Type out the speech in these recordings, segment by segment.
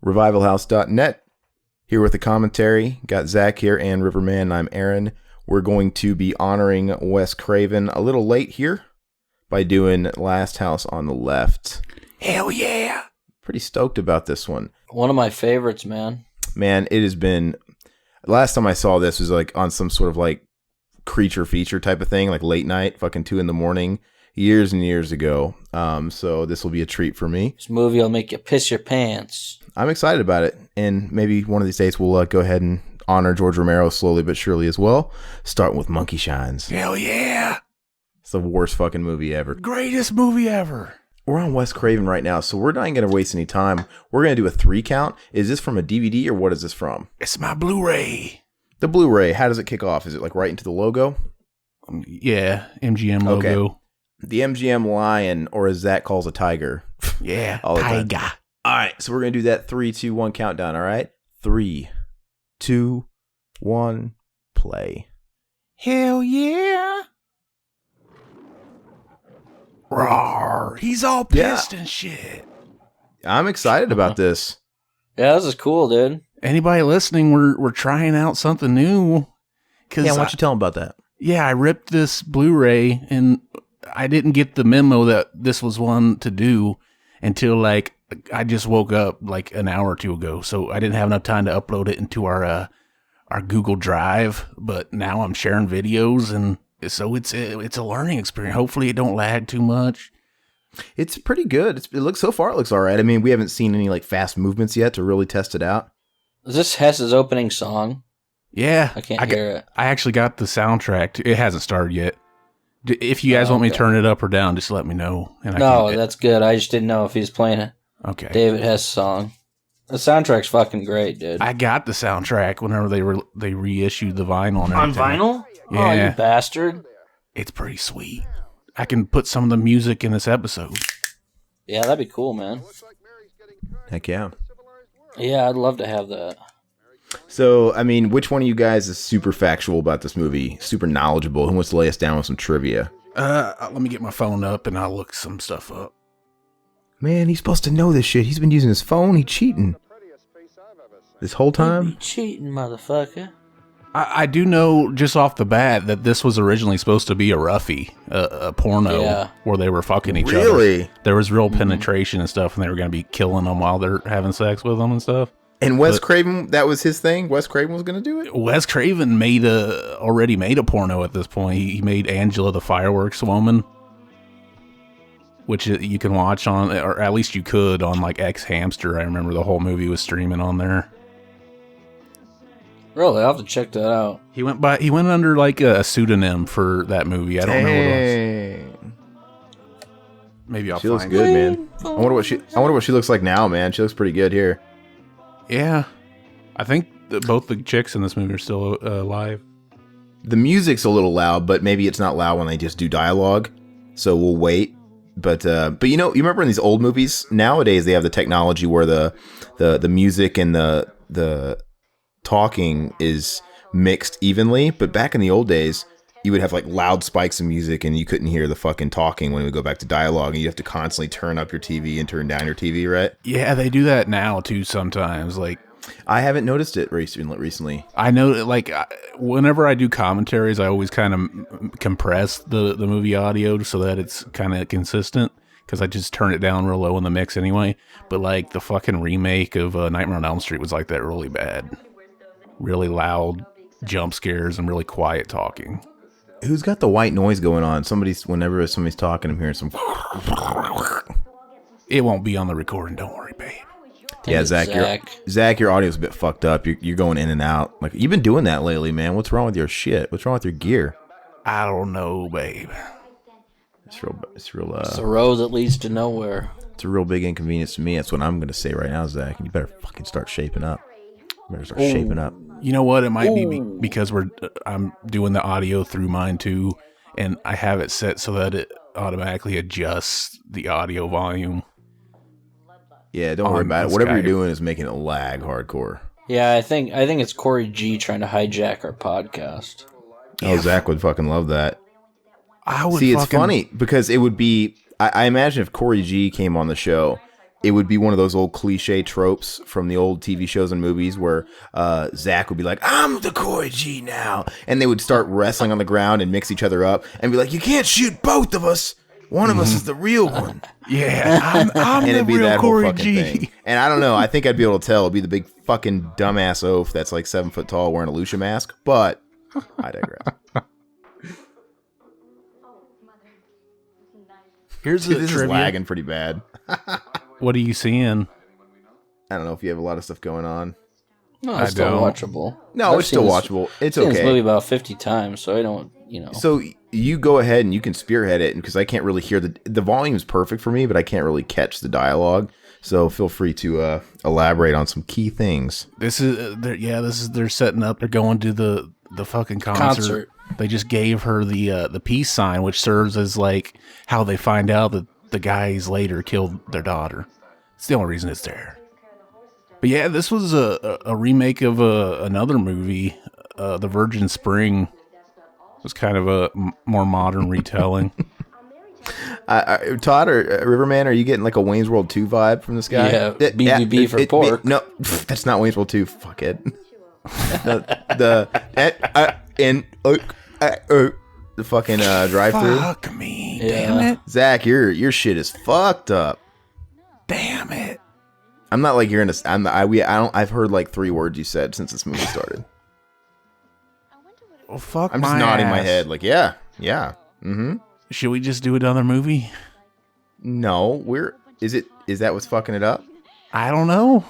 revivalhouse.net. Here with the commentary. Got Zach here and Riverman. I'm Aaron. We're going to be honoring Wes Craven a little late here by doing Last House on the Left. Hell yeah. Pretty stoked about this one. One of my favorites, man. Man, it has been... Last time I saw this was like on some sort of like creature feature type of thing, like late night, fucking 2 a.m, years and years ago. So this will be a treat for me. This movie will make you piss your pants. I'm excited about it, and maybe one of these days we'll go ahead and honor George Romero slowly but surely as well. Starting with Monkey Shines. Hell yeah. It's the worst fucking movie ever. Greatest movie ever. We're on Wes Craven right now, so we're not going to waste any time. We're going to do a 3 count. Is this from a DVD or what is this from? It's my Blu-ray. The Blu-ray, how does it kick off? Is it like right into the logo? Yeah, MGM logo. Okay. The MGM lion, or as Zach calls a tiger. Yeah, tiger. All right, so we're going to do that 3, 2, 1 countdown, all right? 3, 2, 1, play. Hell yeah. Rawr. He's all pissed and shit. I'm excited about this. Yeah, this is cool, dude. Anybody listening, we're trying out something new. Yeah, why don't you tell them about that? Yeah, I ripped this Blu-ray, and I didn't get the memo that this was one to do until, like, I just woke up, like, an hour or two ago, so I didn't have enough time to upload it into our Google Drive, but now I'm sharing videos, and so it's a learning experience. Hopefully it don't lag too much. It's pretty good. It looks all right. I mean, we haven't seen any, like, fast movements yet to really test it out. Is this Hess's opening song? Yeah. I can't hear it. I actually got the soundtrack. It hasn't started yet. If you guys want me to turn it up or down, just let me know. No, that's good. I just didn't know if he's playing it. Okay. David Hess song. The soundtrack's fucking great, dude. I got the soundtrack whenever they reissued the vinyl and everything. On vinyl? Yeah. Oh, you bastard. It's pretty sweet. I can put some of the music in this episode. Yeah, that'd be cool, man. Heck yeah. Yeah, I'd love to have that. So, I mean, which one of you guys is super factual about this movie? Super knowledgeable? Who wants to lay us down with some trivia? Let me get my phone up and I'll look some stuff up. Man, he's supposed to know this shit. He's been using his phone. He's cheating. This whole time? You cheating, motherfucker. I do know just off the bat that this was originally supposed to be a roughie, a porno where they were fucking each other. Really? There was real penetration and stuff, and they were going to be killing them while they're having sex with them and stuff. And Wes Craven, that was his thing? Wes Craven was going to do it? Wes Craven already made a porno at this point. He made Angela the Fireworks Woman, which you can watch on, or at least you could, on like X Hamster. I remember the whole movie was streaming on there. Really? I'll have to check that out. He went under like a pseudonym for that movie. I don't know what it was. Maybe I'll find it. She looks good, man. I wonder what she looks like now, man. She looks pretty good here. Yeah. I think both the chicks in this movie are still alive. The music's a little loud, but maybe it's not loud when they just do dialogue. So we'll wait. But you know, you remember in these old movies, nowadays they have the technology where the music and the talking is mixed evenly, but back in the old days you would have like loud spikes of music and you couldn't hear the fucking talking when we go back to dialogue, and you have to constantly turn up your TV and turn down your TV, right? Yeah, they do that now too sometimes. Like, I haven't noticed it recently. I know, like, whenever I do commentaries, I always kind of compress the movie audio so that it's kind of consistent, because I just turn it down real low in the mix anyway. But like the fucking remake of Nightmare on Elm Street was like that, really bad. Really loud jump scares and really quiet talking. Who's got the white noise going on? Whenever somebody's talking, I'm hearing some. It won't be on the recording. Don't worry, babe. Yeah, Zach, your audio's a bit fucked up. You're going in and out. Like, you've been doing that lately, man. What's wrong with your shit? What's wrong with your gear? I don't know, babe. It's real. It's the road that leads to nowhere. It's a real big inconvenience to me. That's what I'm gonna say right now, Zach. You better fucking start shaping up. Shaping up. You know what? It might be because I'm doing the audio through mine too, and I have it set so that it automatically adjusts the audio volume. Yeah, don't worry about it. Whatever you're doing is making it lag hardcore. Yeah, I think it's Corey G trying to hijack our podcast. Oh, Zach would fucking love that. I would. See, it's funny because it would be. I imagine if Corey G came on the show, it would be one of those old cliche tropes from the old TV shows and movies where Zach would be like, I'm the Corey G now. And they would start wrestling on the ground and mix each other up and be like, you can't shoot both of us. One of us is the real one. Yeah, I'm And the it'd be real that whole Corey fucking G. thing. And I don't know. I think I'd be able to tell. It'd be the big fucking dumbass oaf that's like 7 foot tall wearing a Lucia mask. But I digress. Here's the This is trivia. lagging pretty bad. What are you seeing? I don't know if you have a lot of stuff going on. No, I it's still don't. watchable. No, I've it's still seen watchable. It's I've seen this okay. movie about 50 times, so I don't, you know. So you go ahead and you can spearhead it because I can't really hear the volume is perfect for me, but I can't really catch the dialogue. So feel free to elaborate on some key things. This is they're setting up. They're going to the fucking concert. They just gave her the peace sign, which serves as like how they find out that the guys later killed their daughter. It's the only reason it's there. But yeah, this was a remake of another movie, The Virgin Spring. It was kind of a more modern retelling. Todd or Riverman, are you getting like a Wayne's World 2 vibe from this guy? Yeah, BBB for pork. No, that's not Wayne's World 2. Fuck it. The fucking drive-through. Fuck me, Yeah. damn it, Zach, your shit is fucked up. damn it. I'm not like you're in a. I've heard like 3 words you said since this movie started. Well, fuck. I'm just my nodding my ass. head like yeah. Mm-hmm. Should we just do another movie? No, is that what's fucking it up? I don't know.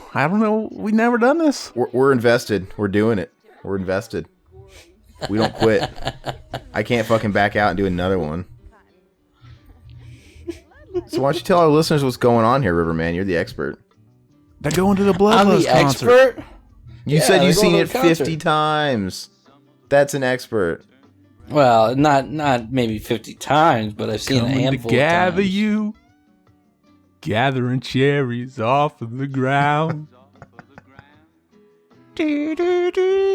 We never done this. We're invested. We're doing it. We're invested. We don't quit. I can't fucking back out and do another one. So why don't you tell our listeners what's going on here, Riverman? You're the expert. They're going to the I'm Bloodlust the concert. expert. You Yeah, said they're you've seen going it to the concert. 50 times. That's an expert. Well, not maybe 50 times, but I've seen a Coming to handful gather of times. you, gathering cherries off of the ground.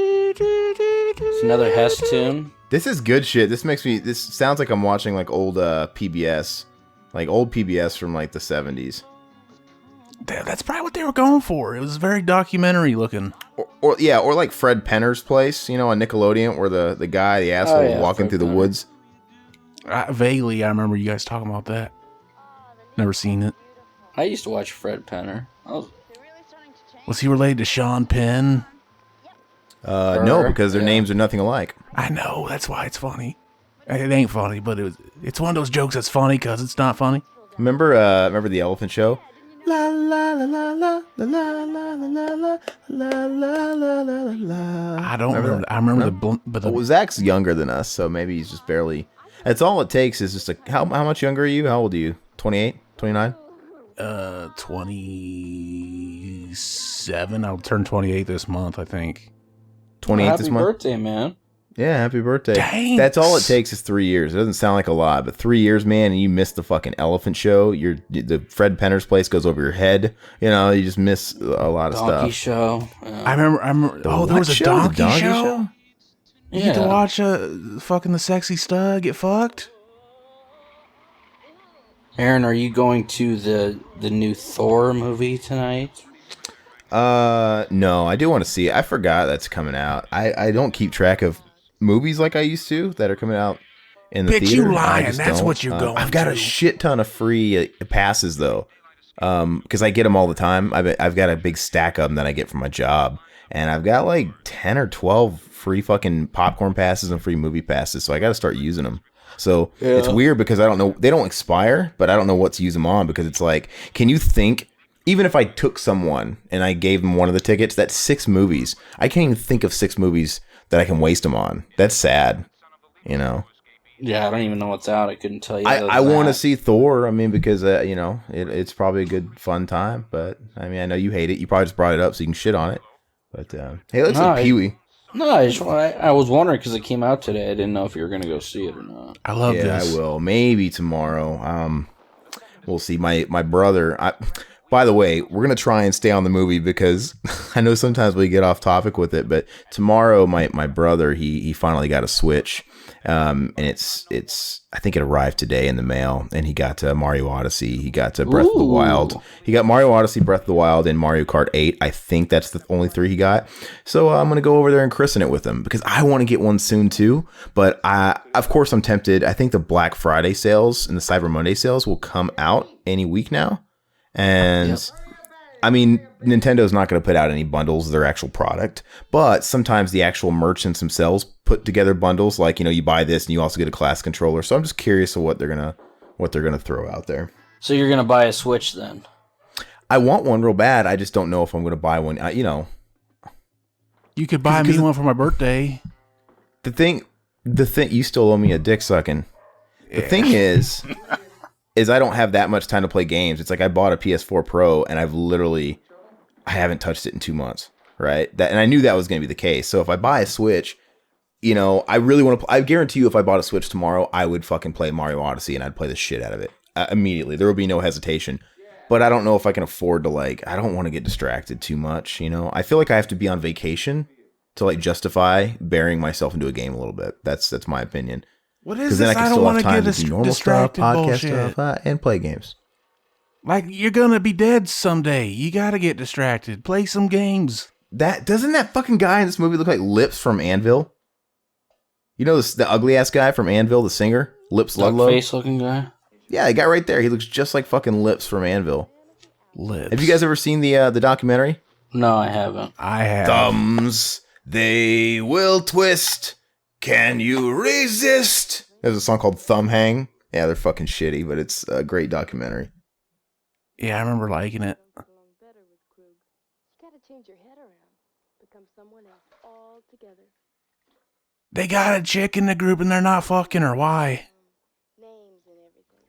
It's another Hess tune. This is good shit. This sounds like I'm watching like old PBS. Like old PBS from like the 70s. That's probably what they were going for. It was very documentary looking. Or like Fred Penner's Place, you know, on Nickelodeon, where the guy, the asshole, Oh, yeah, walking Fred through the Penner. woods. Vaguely, I remember you guys talking about that. Never seen it. I used to watch Fred Penner. Was he related to Sean Penn? No, because their Yeah. names are nothing alike. I know. That's why it's funny. It ain't funny, but it's one of those jokes that's funny because it's not funny. Remember the Elephant Show? La la la la la la la la la la la la la la la. I don't remember. I remember Well, Zach's younger than us, so maybe he's just barely. That's all it takes is just how much younger are you? How old are you? 28? 29? 27. I'll turn 28 this month, I think. 28 Happy this month? birthday, man. Yeah, happy birthday. Thanks. That's all it takes is 3 years. It doesn't sound like a lot, but 3 years, man, and you missed the fucking Elephant Show. The Fred Penner's Place goes over your head. You know, you just miss a lot of Donkey stuff. Show. I remember. Oh, there what was a show? donkey, The donkey show? show? You get to Yeah. watch fucking the sexy stud get fucked? Aaron, are you going to the new Thor movie tonight? No, I do want to see it. I forgot that's coming out. I don't keep track of movies like I used to that are coming out in the Bitch, theater. you I lying. just That's don't. what you're going I've got to. a shit ton of free passes though, because I get them all the time. I've got a big stack of them that I get from my job, and I've got like 10 or 12 free fucking popcorn passes and free movie passes. So I got to start using them. So it's weird because I don't know, they don't expire, but I don't know what to use them on because it's like, can you think? Even if I took someone and I gave them one of the tickets, that's 6 movies. I can't even think of 6 movies that I can waste them on. That's sad, you know. Yeah, I don't even know what's out. I couldn't tell you. I want to see Thor. I mean, because you know, it's probably a good fun time. But I mean, I know you hate it. You probably just brought it up so you can shit on it. But hey, let's No, see Pee-wee. No, I was wondering because it came out today. I didn't know if you were going to go see it or not. I love Yeah, this. I will. Maybe tomorrow. We'll see. My brother. By the way, we're going to try and stay on the movie because I know sometimes we get off topic with it, but tomorrow my brother, he finally got a Switch. And it's I think it arrived today in the mail, and he got Mario Odyssey. He got Breath of the Wild. He got Mario Odyssey, Breath of the Wild, and Mario Kart 8. I think that's the only 3 he got. So I'm going to go over there and christen it with him because I want to get one soon too. But of course I'm tempted. I think the Black Friday sales and the Cyber Monday sales will come out any week now. And I mean, Nintendo's not going to put out any bundles of their actual product, but sometimes the actual merchants themselves put together bundles, like, you buy this and you also get a class controller. So I'm just curious of what they're gonna throw out there. So you're gonna buy a Switch then? I want one real bad. I just don't know if I'm gonna buy one. You could buy me one for my birthday. The thing, you still owe me a dick sucking. The thing is I don't have that much time to play games. It's like I bought a PS4 Pro and I haven't touched it in 2 months, right? And I knew that was going to be the case. So if I buy a Switch, I really want to. I guarantee you, if I bought a Switch tomorrow, I would fucking play Mario Odyssey and I'd play the shit out of it immediately. There would be no hesitation. But I don't know if I can afford to I don't want to get distracted too much. I feel like I have to be on vacation to justify burying myself into a game a little bit. That's my opinion. What is this? I don't want to get distracted podcast bullshit. stuff, and play games. Like, you're gonna be dead someday. You gotta get distracted. Play some games. Doesn't that fucking guy in this movie look like Lips from Anvil? The ugly ass guy from Anvil, the singer, Lips Ludlow. Face looking guy. Yeah, the guy right there. He looks just like fucking Lips from Anvil. Lips. Have you guys ever seen the documentary? No, I haven't. I have. Thumbs, they will twist. Can you resist? There's a song called Thumb Hang. Yeah, they're fucking shitty, but it's a great documentary. Yeah, I remember liking it. They got a chick in the group and they're not fucking her. Why?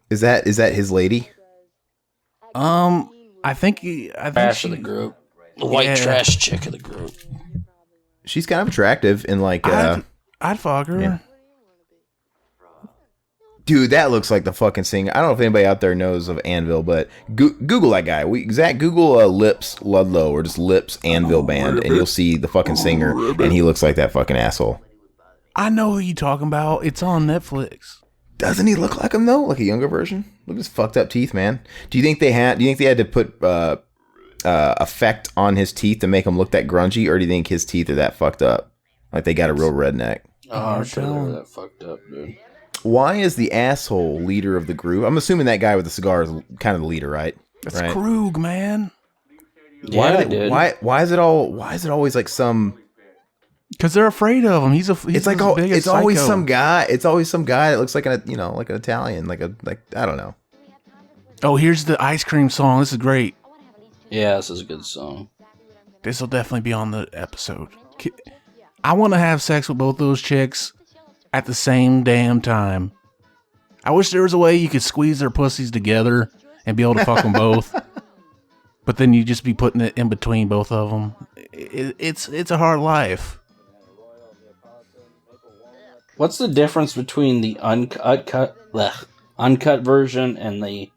Is that his lady? I think Trash of the group. The white trash chick of the group. She's kind of attractive and I'd fuck her. Yeah. Dude, that looks like the fucking singer. I don't know if anybody out there knows of Anvil, but Google that guy. Zach, Google Lips Ludlow or just Lips Anvil Band, and you'll see the fucking singer, and he looks like that fucking asshole. I know who you talking about. It's on Netflix. Doesn't he look like him though? Like a younger version? Look at his fucked up teeth, man. Do you think they had to put effect on his teeth to make him look that grungy, or do you think his teeth are that fucked up? Like they got a real redneck? Oh, I'm sure they were that fucked up, dude. Why is the asshole leader of the group? I'm assuming that guy with the cigar is kind of the leader, right? That's Krug, man. Why is it always like some? Because they're afraid of him. He's always some guy. It's always some guy that looks like an Italian, like I don't know. Oh, here's the ice cream song. This is great. Yeah, this is a good song. This will definitely be on the episode. I want to have sex with both those chicks at the same damn time. I wish there was a way you could squeeze their pussies together and be able to fuck them both. But then you just be putting it in between both of them. It's a hard life. What's the difference between the uncut version and the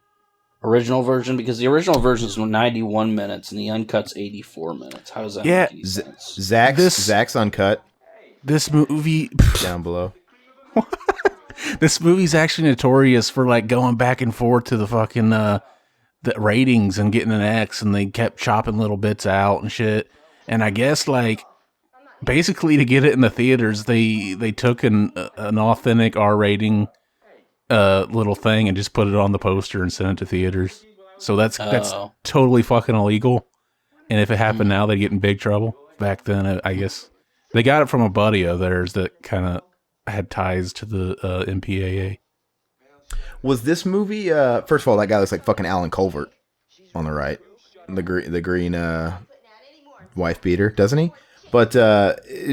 original version? Because the original version is 91 minutes and the uncut's 84 minutes. How does that make any sense? Zach's uncut. This movie down below. This movie's actually notorious for going back and forth to the fucking the ratings and getting an X, and they kept chopping little bits out and shit. And I guess basically to get it in the theaters, they took an authentic R rating little thing and just put it on the poster and sent it to theaters. So that's totally fucking illegal. And if it happened now, they'd get in big trouble. Back then, I guess they got it from a buddy of theirs that kind of had ties to the MPAA. Was this movie? First of all, that guy looks like fucking Alan Colbert on the right, the green wife beater, doesn't he? But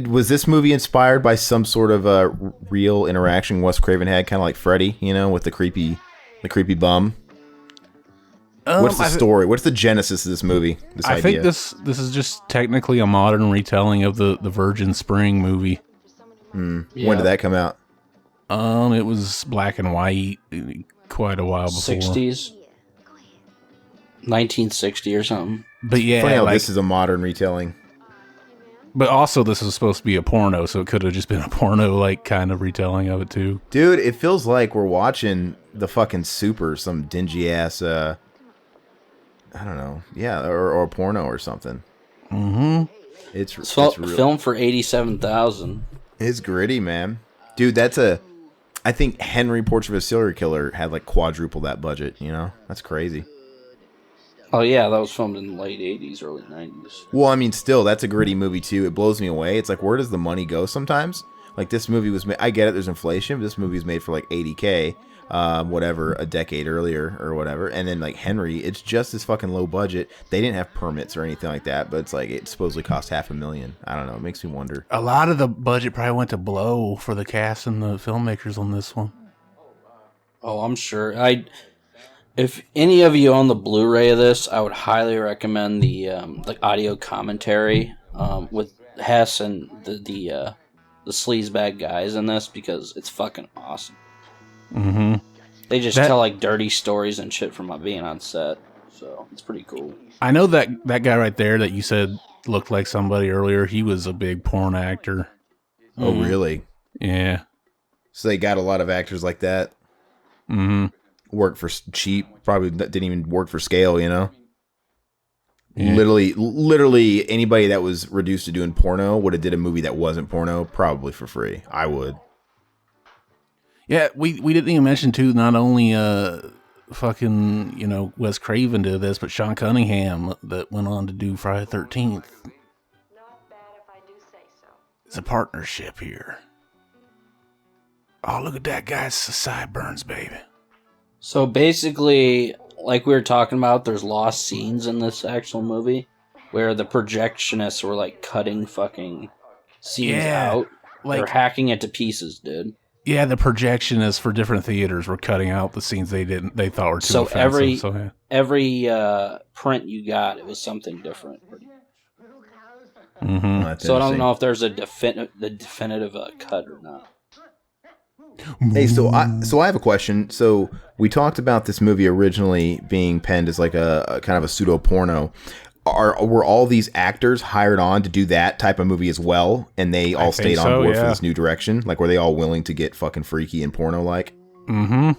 was this movie inspired by some sort of real interaction Wes Craven had, kind of like Freddy, with the creepy bum? What's the story? What's the genesis of this movie? I think this is just technically a modern retelling of the Virgin Spring movie. Yeah. When did that come out? It was black and white quite a while before. 60s. 1960 or something. But yeah, funny how this is a modern retelling. But also, this is supposed to be a porno, so it could have just been a porno, like, kind of retelling of it, too. Dude, it feels like we're watching the fucking Super, some dingy-ass, I don't know, yeah, or a porno or something. Mm-hmm. It's filmed for $87,000. It's gritty, man. Dude, I think Henry Portrait of a Serial Killer had, like, quadruple that budget, you know? That's crazy. Oh, yeah, that was filmed in the late 80s, early 90s. Well, I mean, still, that's a gritty movie, too. It blows me away. It's like, where does the money go sometimes? Like, this movie was made... I get it, there's inflation, but this movie was made for, like, $80K, whatever, a decade earlier, or whatever. And then, like, Henry, it's just this fucking low budget. They didn't have permits or anything like that, but it's like, it supposedly cost $500,000. I don't know, it makes me wonder. A lot of the budget probably went to blow for the cast and the filmmakers on this one. Oh, I'm sure. If any of you own the Blu-ray of this, I would highly recommend the audio commentary with Hess and the sleazebag guys in this, because it's fucking awesome. Mm-hmm. They just tell like dirty stories and shit from being on set, so it's pretty cool. I know that guy right there that you said looked like somebody earlier. He was a big porn actor. Oh, really? Yeah. So they got a lot of actors like that. Mm-hmm. Worked for cheap, probably didn't even work for scale, you know? Yeah. Literally anybody that was reduced to doing porno would have did a movie that wasn't porno, probably for free. I would. Yeah, we didn't even mention, too, not only fucking, Wes Craven did this, but Sean Cunningham that went on to do Friday the 13th. Not bad if I do say so. It's a partnership here. Oh, look at that guy's sideburns, baby. So basically, like we were talking about, there's lost scenes in this actual movie where the projectionists were like cutting fucking scenes out. Like, they're hacking it to pieces, dude. Yeah, the projectionists for different theaters were cutting out the scenes they thought were too offensive. Every print you got, it was something different. Mm-hmm. So I don't know if there's the definitive cut or not. Hey, so I have a question. So we talked about this movie originally being penned as like a kind of a pseudo porno. Were all these actors hired on to do that type of movie as well, and they all stayed on board for this new direction? Like, were they all willing to get fucking freaky and porno like? Mm-hmm.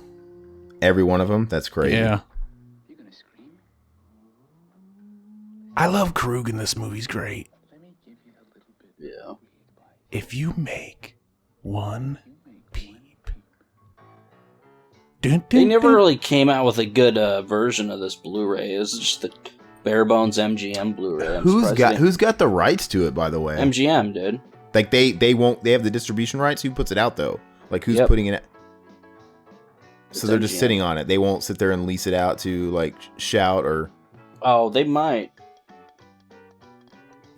Every one of them? That's crazy. Yeah. I love Krug in this movie's great. Yeah. If you make one peep. They never really came out with a good version of this Blu-ray. It was just the bare bones MGM Blu-ray. Who's got the rights to it, by the way? MGM, dude. Like they have the distribution rights. Who puts it out though? Like who's putting it? So they're just sitting on it. They won't sit there and lease it out to like Shout or. Oh, they might.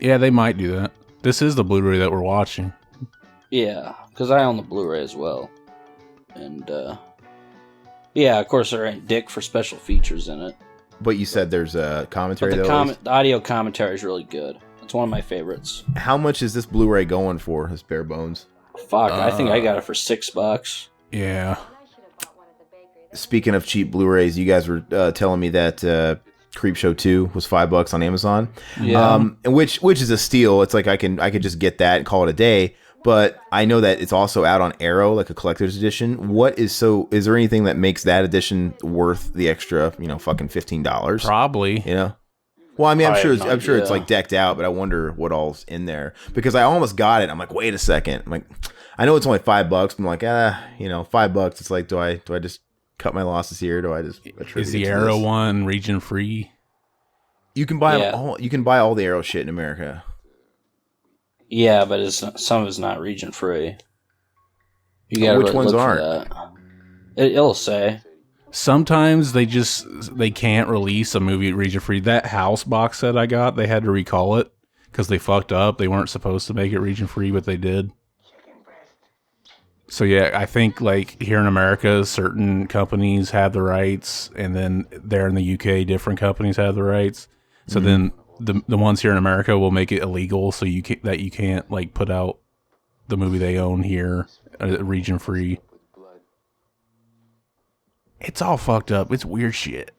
Yeah, they might do that. This is the Blu-ray that we're watching. Yeah, because I own the Blu-ray as well, and yeah, of course there ain't dick for special features in it. But you said there's a commentary, the audio commentary is really good. It's one of my favorites. How much is this Blu-ray going for, this bare bones? Fuck, I think I got it for $6. Yeah. Speaking of cheap Blu-rays, you guys were telling me that Creepshow 2 was $5 on Amazon. Yeah. And which is a steal. It's like I could just get that and call it a day. But I know that it's also out on Arrow, like a collector's edition. Is there anything that makes that edition worth the extra, fucking $15? Probably. Well, I mean, I'm sure it's like decked out, but I wonder what all's in there, because I almost got it. I'm like, wait a second. I'm like, I know it's only $5, but I'm like, $5. It's like, do I just cut my losses here? Do I just attribute Is the Arrow one region free? You can buy all the Arrow shit in America. Yeah, but some of it's not region free. You gotta which ones aren't? It'll say. Sometimes they can't release a movie region free. That House box set I got, they had to recall it because they fucked up. They weren't supposed to make it region free, but they did. So yeah, I think like here in America, certain companies have the rights, and then there in the UK, different companies have the rights. So then the ones here in America will make it illegal, so you can't like put out the movie they own here, region free. It's all fucked up. It's weird shit.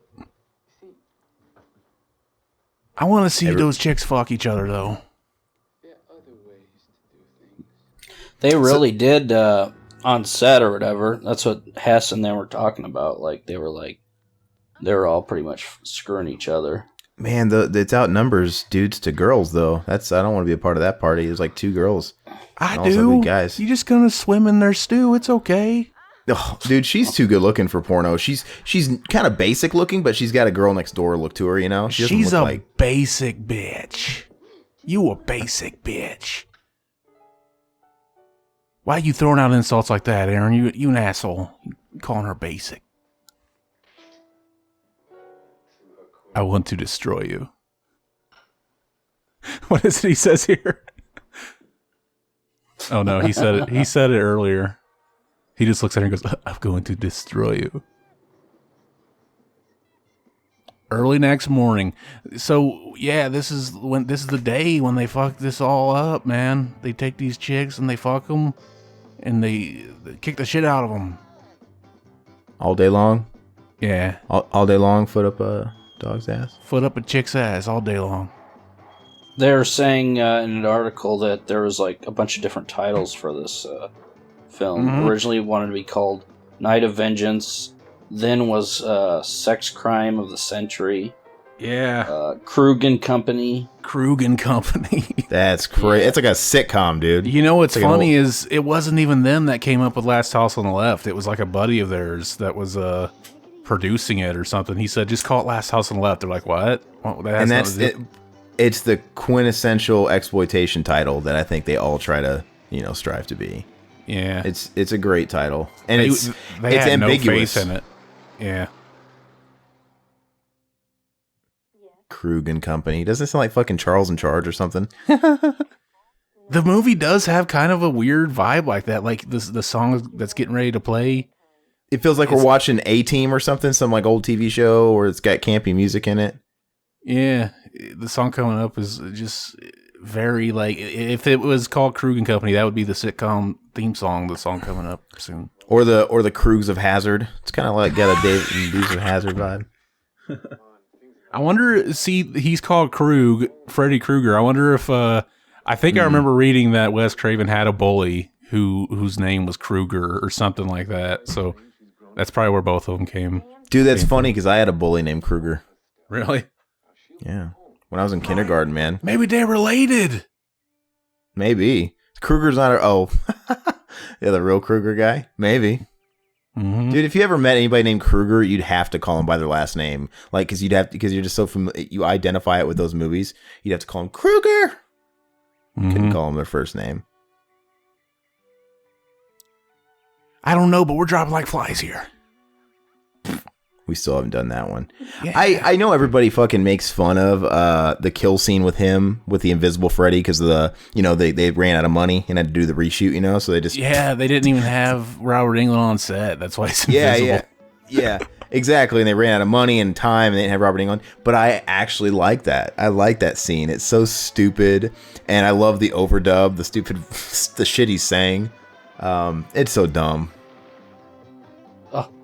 I want to see those chicks fuck each other, though. They really did on set or whatever. That's what Hess and them were talking about. Like they were all pretty much screwing each other. Man, it's outnumbers dudes to girls though. I don't want to be a part of that party. There's like 2 girls. I do. Guys. You just gonna swim in their stew? It's okay. Oh, dude, she's too good looking for porno. She's kind of basic looking, but she's got a girl next door look to her. You know, she's a basic bitch. You a basic bitch. Why are you throwing out insults like that, Aaron? You an asshole. You calling her basic. I want to destroy you. What is it he says here? Oh no, he said it. He said it earlier. He just looks at her and goes, I'm going to destroy you. Early next morning. So yeah, this is the day when they fuck this all up, man. They take these chicks and they fuck them, and they kick the shit out of them. All day long? Yeah. All day long, foot up a dog's ass? Foot up a chick's ass all day long. They're saying in an article that there was like a bunch of different titles for this film. Mm-hmm. Originally it wanted to be called Night of Vengeance, then was Sex Crime of the Century. Yeah. Krug and Company. Krug and Company. That's crazy. It's like a sitcom, dude. You know what's funny is it wasn't even them that came up with Last House on the Left. It was like a buddy of theirs that was producing it or something. He said, just call it Last House on the Left. They're like, what? Well, and that's it. It's the quintessential exploitation title that I think they all try to, strive to be. Yeah. It's a great title. And it's had ambiguous. No faith in it. Yeah. Krug and Company. Doesn't it sound like fucking Charles in Charge or something? The movie does have kind of a weird vibe like that. Like the song that's getting ready to play. It feels like we're watching A-Team or something, some like old TV show where it's got campy music in it. Yeah. The song coming up is just very like, if it was called Krug and Company, that would be the sitcom theme song, the song coming up soon. Or the Krugs of Hazard. It's kind of like got a Dazed of Hazard vibe. I wonder, he's called Krug, Freddy Krueger. I wonder if, I think I remember reading that Wes Craven had a bully whose name was Krueger or something like that. So that's probably where both of them came. Dude, that's funny because I had a bully named Krueger. Really? Yeah. When I was in kindergarten, man. Maybe they're related. Maybe. Krueger's not yeah, the real Krueger guy? Maybe. Mm-hmm. Dude, if you ever met anybody named Krueger, you'd have to call them by their last name. Like, because you're just so familiar, you identify it with those movies. You'd have to call them Krueger. You couldn't call them their first name. I don't know, but we're dropping like flies here. We still haven't done that one. Yeah. I know everybody fucking makes fun of the kill scene with him, with the Invisible Freddy, because they ran out of money and had to do the reshoot, so they just... Yeah, they didn't even have Robert Englund on set. That's why it's invisible. Yeah, exactly. And they ran out of money and time and they didn't have Robert Englund. But I actually like that. I like that scene. It's so stupid. And I love the overdub, the shit he's saying. It's so dumb.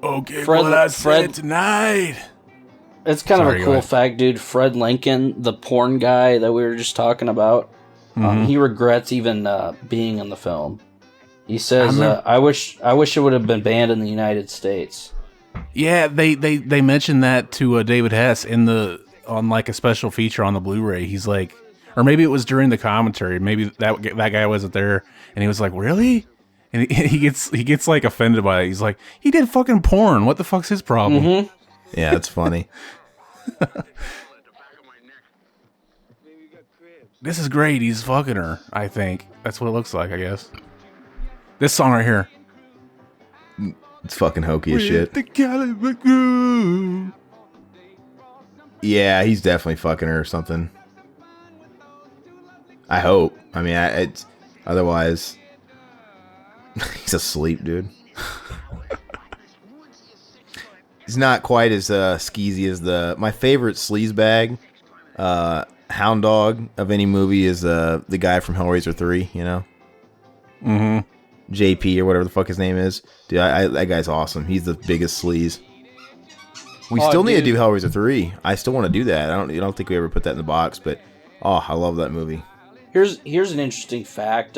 Okay, Fred said tonight. It's kind of a cool fact, dude. Fred Lincoln, the porn guy that we were just talking about, he regrets even being in the film. He says, "I wish it would have been banned in the United States." Yeah, they mentioned that to David Hess on like a special feature on the Blu-ray. He's like, or maybe it was during the commentary. Maybe that guy wasn't there, and he was like, "Really?" And he gets like offended by it. He's like, he did fucking porn. What the fuck's his problem? Mm-hmm. Yeah, it's funny. This is great. He's fucking her, I think. That's what it looks like, I guess. This song right here. It's fucking hokey as shit. Yeah, he's definitely fucking her or something. I hope. I mean, it's otherwise... He's asleep, dude. He's not quite as skeezy as my favorite sleazebag hound dog of any movie is the guy from Hellraiser 3, JP or whatever the fuck his name is. Dude, that guy's awesome. He's the biggest sleaze. We Oh, still need to dude. do Hellraiser 3. I still want to do that. I don't think we ever put that in the box, but I love that movie. Here's an interesting fact.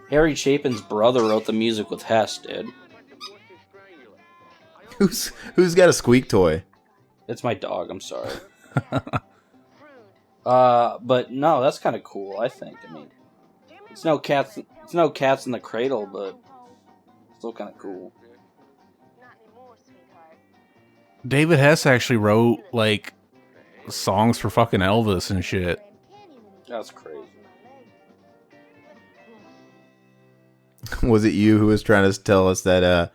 Harry Chapin's brother wrote the music with Hess, dude. Who's got a squeak toy? It's my dog. I'm sorry. But no, that's kind of cool. I think. I mean, it's no cats in the cradle, but still kind of cool. David Hess actually wrote like songs for fucking Elvis and shit. That's crazy. Was it you who was trying to tell us that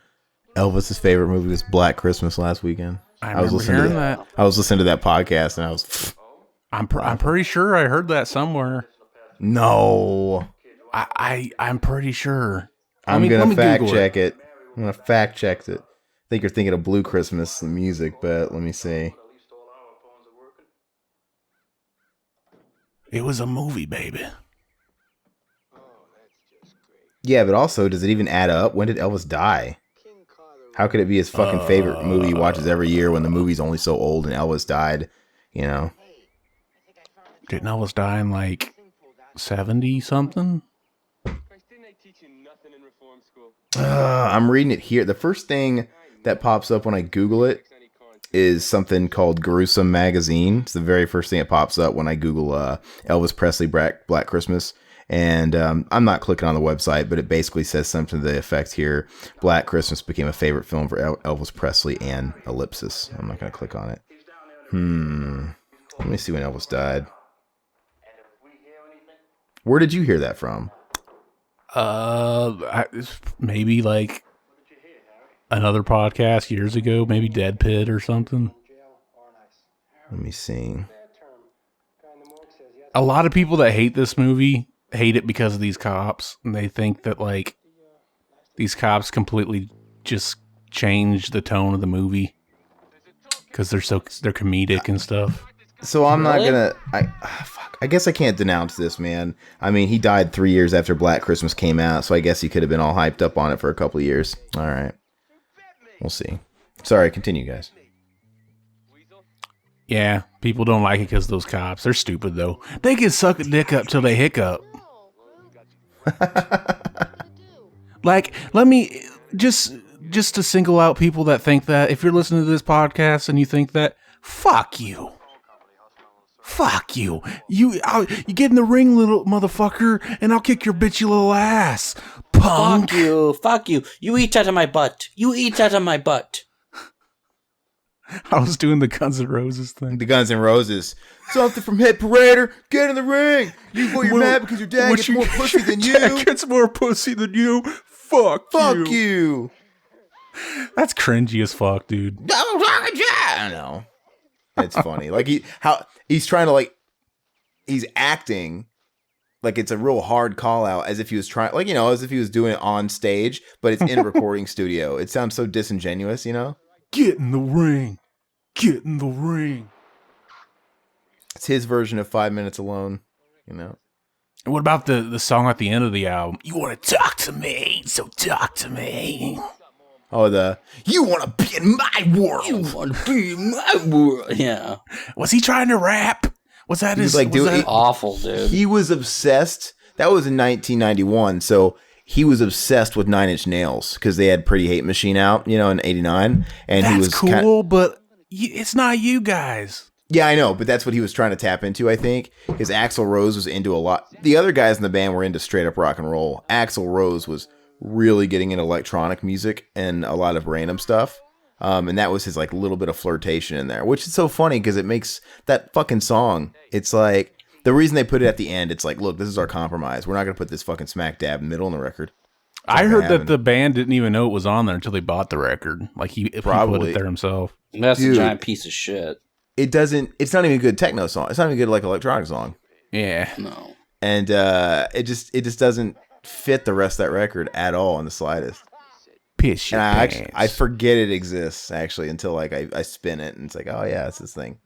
Elvis's favorite movie was Black Christmas last weekend? I was listening to that. I was listening to that podcast, and I was. I'm pretty sure I heard that somewhere. No. I'm pretty sure. I'm gonna fact Google check it. I'm gonna fact check it. I think you're thinking of Blue Christmas, the music, but let me see. It was a movie, baby. Yeah, but also, does it even add up? When did Elvis die? How could it be his fucking favorite movie he watches every year when the movie's only so old and Elvis died? You know? Didn't Elvis die in like 70 something? I'm reading it here. The first thing that pops up when I Google it is something called Gruesome Magazine. It's the very first thing that pops up when I Google Elvis Presley Black Christmas. And I'm not clicking on the website, but it basically says something to the effect here. Black Christmas became a favorite film for Elvis Presley and ellipsis. I'm not going to click on it. Let me see when Elvis died. Where did you hear that from? Maybe like another podcast years ago, maybe Dead Pit or something. Let me see. A lot of people that hate this movie hate it because of these cops, and they think that like these cops completely just change the tone of the movie because they're comedic and stuff. So I'm not gonna. I guess I can't denounce this, man. I mean, he died 3 years after Black Christmas came out, so I guess he could have been all hyped up on it for a couple of years. All right, we'll see. Sorry, continue, guys. Yeah, people don't like it because those cops. They're stupid though. They can suck a dick up till they hiccup. Like, let me just to single out people that think that. If you're listening to this podcast and you think that, fuck you. Fuck you. You get in the ring, little motherfucker, and I'll kick your bitchy little ass. Punk. Fuck you. Fuck you. You eat out of my butt. You eat out of my butt. I was doing the Guns N' Roses thing. The Guns N' Roses. Something from Hit Parader. Get in the ring. You're mad because your dad gets more pussy than you. Dad gets more pussy than you. Fuck you. That's cringy as fuck, dude. I know. It's funny. Like he's trying to he's acting like it's a real hard call out as if he was trying, as if he was doing it on stage, but it's in a recording studio. It sounds so disingenuous, you know? Get in the ring. Get in the ring. It's his version of 5 Minutes Alone, you know? And what about the song at the end of the album? You want to talk to me, so talk to me. Oh, you want to be in my world. You want to be in my world. Yeah. Was he trying to rap? Was that his... awful, dude. He was obsessed. That was in 1991, so he was obsessed with Nine Inch Nails because they had Pretty Hate Machine out, in 89. And that's he was cool, but it's not you guys. Yeah, I know, but that's what he was trying to tap into, I think. Because Axl Rose was into a lot. The other guys in the band were into straight up rock and roll. Axl Rose was really getting into electronic music and a lot of random stuff. And that was his little bit of flirtation in there, which is so funny because it makes that fucking song. It's like the reason they put it at the end. It's like, look, this is our compromise. We're not going to put this fucking smack dab in the middle of the record. I heard that the band didn't even know it was on there until they bought the record. Like he put it there himself. That's a giant piece of shit. It's not even a good techno song. It's not even a good electronic song. Yeah. No. And it just doesn't fit the rest of that record at all in the slightest. Piss your pants. I forget it exists actually until I spin it and it's like, oh yeah, it's this thing.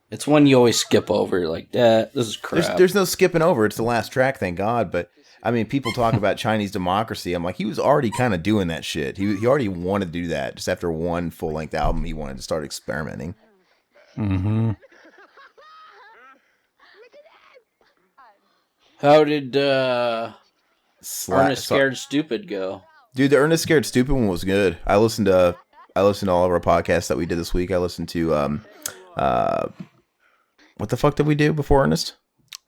It's one you always skip over. You're like, this is crap. There's no skipping over. It's the last track, thank God. But I mean, people talk about Chinese democracy. I'm like, he was already kind of doing that shit. He already wanted to do that. Just after one full-length album, he wanted to start experimenting. Mm-hmm. How did Ernest Scared Stupid go? Dude, the Ernest Scared Stupid one was good. I listened to all of our podcasts that we did this week. I listened to what the fuck did we do before Ernest?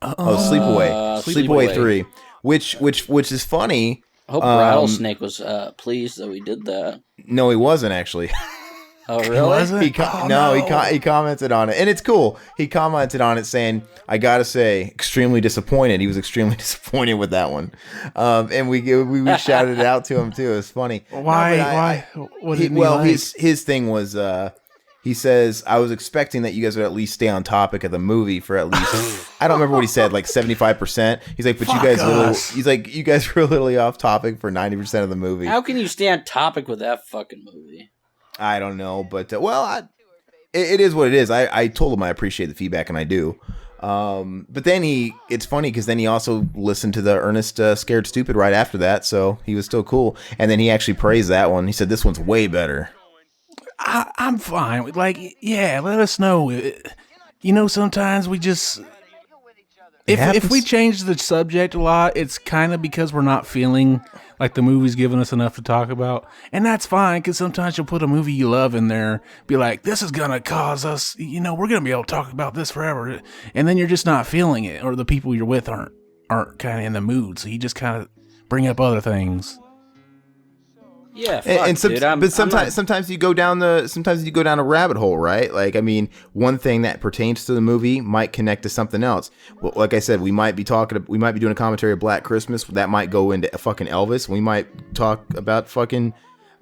Sleepaway. Sleepaway 3. Which is funny. I hope Rattlesnake was pleased that we did that. No, he wasn't actually. Oh, really? He commented on it, and it's cool. He commented on it saying, "I gotta say, extremely disappointed." He was extremely disappointed with that one, and we shouted it out to him too. It was funny. Why? What did he like? His thing was, he says, "I was expecting that you guys would at least stay on topic of the movie for at least." I don't remember what he said, like 75%. He's like, "But you guys were literally off topic for 90% of the movie." How can you stay on topic with that fucking movie? I don't know, but it is what it is. I told him I appreciate the feedback, and I do. But then it's funny because then he also listened to the Ernest Scared Stupid right after that, so he was still cool. And then he actually praised that one. He said this one's way better. I'm fine. Like, yeah, let us know. You know, sometimes we just if we change the subject a lot, it's kind of because we're not feeling like the movie's giving us enough to talk about. And that's fine, because sometimes you'll put a movie you love in there, be like, this is going to cause us, we're going to be able to talk about this forever. And then you're just not feeling it, or the people you're with aren't kind of in the mood. So you just kind of bring up other things. Yeah, fuck, but sometimes you go down a rabbit hole, right? Like, I mean, one thing that pertains to the movie might connect to something else. Well, like I said, we might be doing a commentary of Black Christmas that might go into fucking Elvis. We might talk about fucking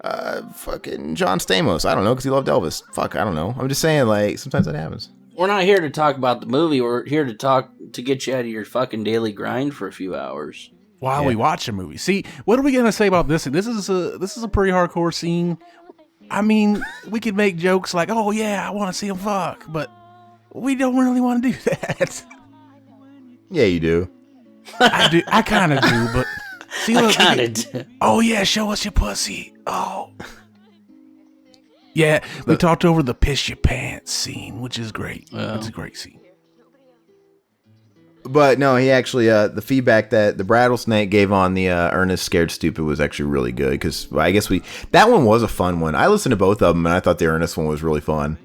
John Stamos. I don't know, because he loved Elvis. Fuck, I don't know. I'm just saying, like, sometimes that happens. We're not here to talk about the movie. We're here to get you out of your fucking daily grind for a few hours. While we watch a movie. See, what are we gonna say about this? This is a pretty hardcore scene. I mean, we could make jokes like, "Oh yeah, I want to see him fuck," but we don't really want to do that. Yeah, you do. I do. I kind of do, but see, look, I kind of do. Oh yeah, show us your pussy. Oh, yeah. We talked over the piss your pants scene, which is great. It's a great scene. But no, he actually, the feedback that the Rattlesnake gave on the Ernest Scared Stupid was actually really good, because I guess that one was a fun one. I listened to both of them, and I thought the Ernest one was really fun.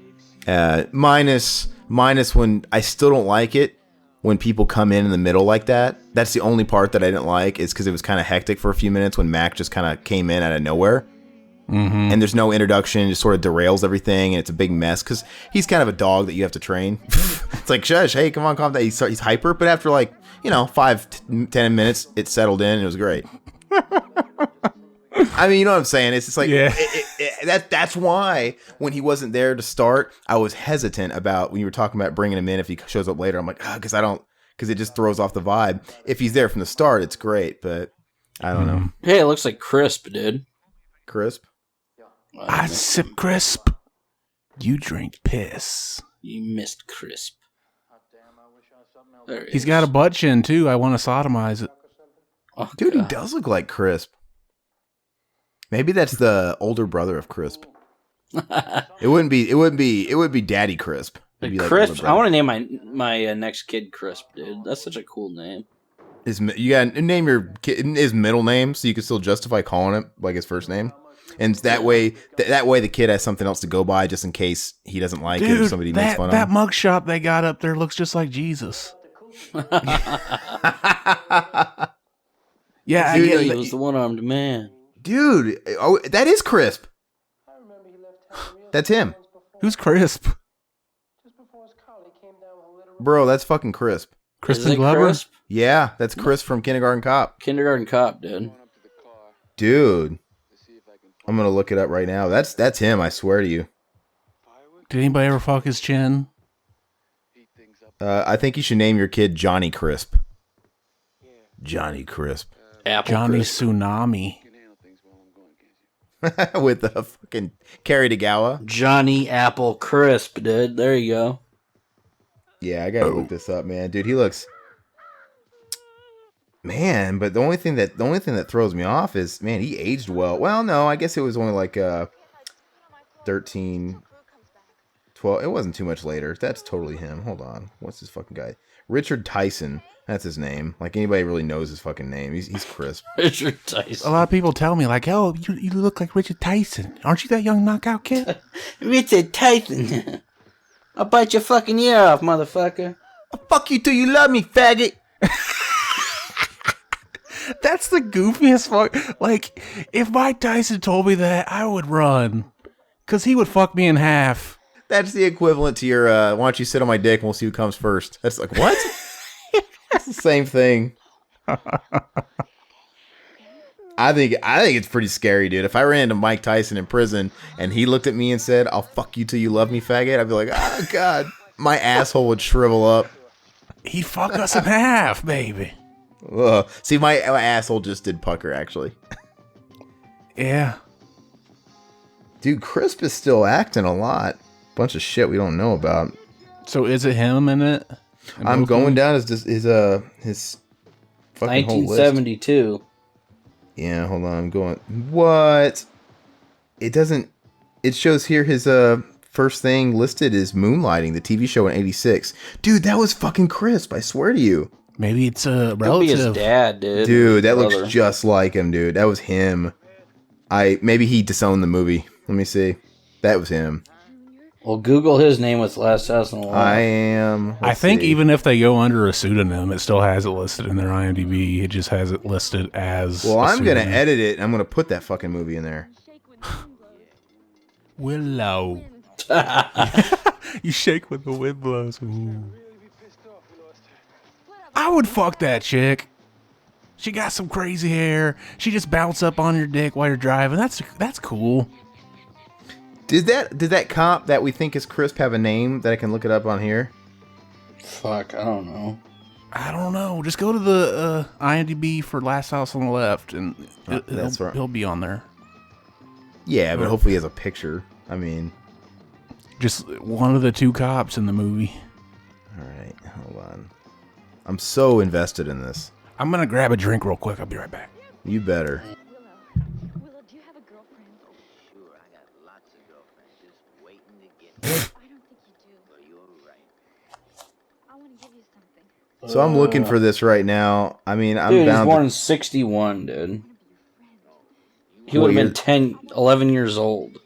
Minus when I still don't like it when people come in the middle like that. That's the only part that I didn't like, is because it was kind of hectic for a few minutes when Mac just kind of came in out of nowhere. Mm-hmm. And there's no introduction, just sort of derails everything, and it's a big mess because he's kind of a dog that you have to train. It's like, shush, hey, come on, calm down. He's hyper, but after 5-10 minutes, it settled in, and it was great. I mean, you know what I'm saying? It's just like, yeah. That's why when he wasn't there to start, I was hesitant about when you were talking about bringing him in if he shows up later. I'm like, because it just throws off the vibe. If he's there from the start, it's great, but I don't know. Hey, it looks like Crisp, dude. Crisp? I sip crisp. You drink piss. You missed Crisp. He's got a butt chin too. I want to sodomize it. Oh, dude, God. He does look like Crisp. Maybe that's the older brother of Crisp. It wouldn't be Daddy Crisp. It'd be like Crisp. I want to name my next kid Crisp, dude. That's such a cool name. You gotta name your kid his middle name so you can still justify calling it like his first name. And that way the kid has something else to go by just in case he doesn't like it or somebody makes fun of him. That mugshot they got up there looks just like Jesus. Yeah, dude, he was the one-armed man. Dude, that is Crisp. That's him. Who's Crisp? Bro, that's fucking Crisp. Crispin Glover? Crisp? Yeah, that's Crisp from Kindergarten Cop. Kindergarten Cop, dude. Dude. I'm gonna look it up right now. That's him, I swear to you. Did anybody ever fuck his chin? I think you should name your kid Johnny Crisp. Johnny Crisp. Johnny Crisp. Tsunami. With the fucking Carrie DeGowa. Johnny Apple Crisp, dude. There you go. Yeah, I gotta look this up, man. Dude, he looks... Man, but the only thing that throws me off is, man, he aged well. Well, no, I guess it was only like 13, 12. It wasn't too much later. That's totally him. Hold on. What's this fucking guy? Richard Tyson. That's his name. Like, anybody really knows his fucking name. He's crisp. Richard Tyson. A lot of people tell me, like, oh, you look like Richard Tyson. Aren't you that young knockout kid? Richard Tyson. I'll bite your fucking ear off, motherfucker. I'll fuck you till you love me, faggot. That's the goofiest fuck. Like, if Mike Tyson told me that, I would run. Because he would fuck me in half. That's the equivalent to your, why don't you sit on my dick and we'll see who comes first. That's like, what? It's the same thing. I think it's pretty scary, dude. If I ran into Mike Tyson in prison and he looked at me and said, I'll fuck you till you love me, faggot, I'd be like, oh, God. My asshole would shrivel up. He'd fuck us in half, baby. Ugh. See, my asshole just did pucker, actually. Yeah. Dude, Crisp is still acting a lot. Bunch of shit we don't know about. So is it him in it? I'm going down his fucking whole list. 1972. Yeah, hold on. I'm going. What? It doesn't. It shows here his first thing listed is Moonlighting, the TV show in '86. Dude, that was fucking Crisp. I swear to you. Maybe it's a Could be relative. his dad, dude. Dude, that Brother. looks just like him, dude. That was him. Maybe he disowned the movie. Let me see. That was him. Well, Google his name with Last House on the Left. I am. I think even if they go under a pseudonym, it still has it listed in their IMDb. It just has it listed as. Well, I'm going to pseudonym. edit it and I'm going to put that fucking movie in there. Willow. You shake when the wind blows. Ooh. I would fuck that chick. She got some crazy hair. She just bounce up on your dick while you're driving. That's cool. Did that cop that we think is Crisp have a name that I can look it up on here? Fuck, I don't know. I don't know. Just go to the IMDb for Last House on the Left, and That's right. he'll be on there. Yeah, but hopefully he has a picture. I mean, Just one of the two cops in the movie. all right, hold on. I'm so invested in this. I'm gonna grab a drink real quick. I'll be right back. You better. Willow, do you have a girlfriend? Sure, I got lots of girlfriends just waiting to get me. I don't think you do. Well, you're right. I want to give you something. So I'm looking for this right now. I mean, I'm Dude, he's bound born to... in 61, dude. He Well, would have you're- been 11 years old.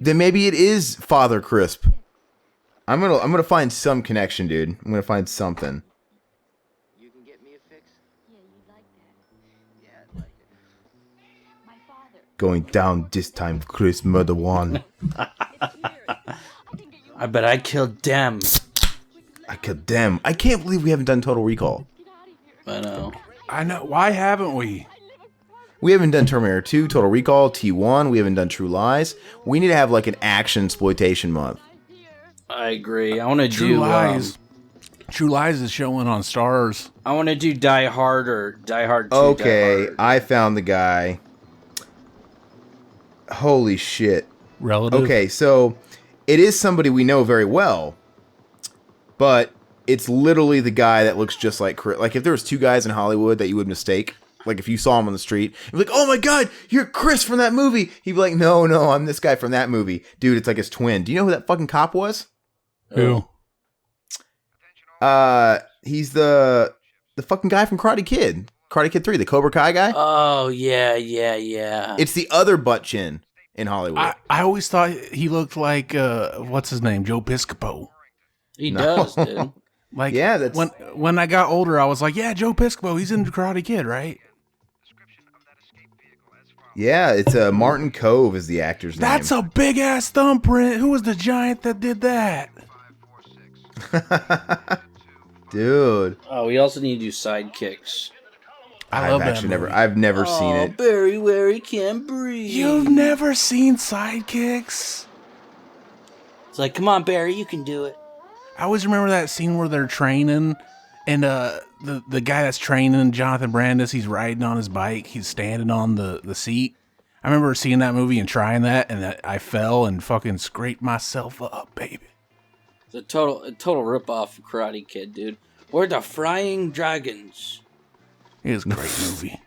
Then maybe it is Father Crisp. I'm gonna find some connection, dude. I'm gonna find something. You can get me a fix? Yeah, you'd like that. Yeah, I'd like it. My father. Going down this time, Chris Murder One. I bet I killed them. I could damn. I can't believe we haven't done Total Recall. I know. I know. Why haven't we? We haven't done Terminator 2, Total Recall, T1. We haven't done True Lies. We need to have like an action exploitation month. I agree. I want to True do Lies. True Lies is showing on Stars. I want to do Die Hard or Die Hard 2. Okay, Die Hard. I found the guy. Holy shit. Relative. Okay, so it is somebody we know very well, but it's literally the guy that looks just like Chris. Like if there was two guys in Hollywood that you would mistake, like if you saw him on the street, you'd be like, "Oh my god, you're Chris from that movie." He'd be like, "No, I'm this guy from that movie." Dude, it's like his twin. Do you know who that fucking cop was? Who? He's the fucking guy from Karate Kid. Karate Kid 3, the Cobra Kai guy. Oh, yeah. It's the other butt chin in Hollywood. I always thought he looked like what's his name, Joe Piscopo. He No. does, dude. Like Yeah, that's- when I got older, I was like, yeah, Joe Piscopo. He's in Karate Kid, right? Yeah, it's Martin Cove is the actor's name. That's a big ass thumbprint. Who was the giant that did that? Dude. Oh, we also need to do Sidekicks. I love I've that actually movie. I've never seen it. Barry, where he can't breathe. You've never seen Sidekicks? It's like, come on, Barry, you can do it. I always remember that scene where they're training, and the guy that's training, Jonathan Brandis, he's riding on his bike. He's standing on the seat. I remember seeing that movie and trying that, and I fell and fucking scraped myself up, baby. It's a total ripoff of Karate Kid, dude. We're the Frying Dragons. It was a great movie.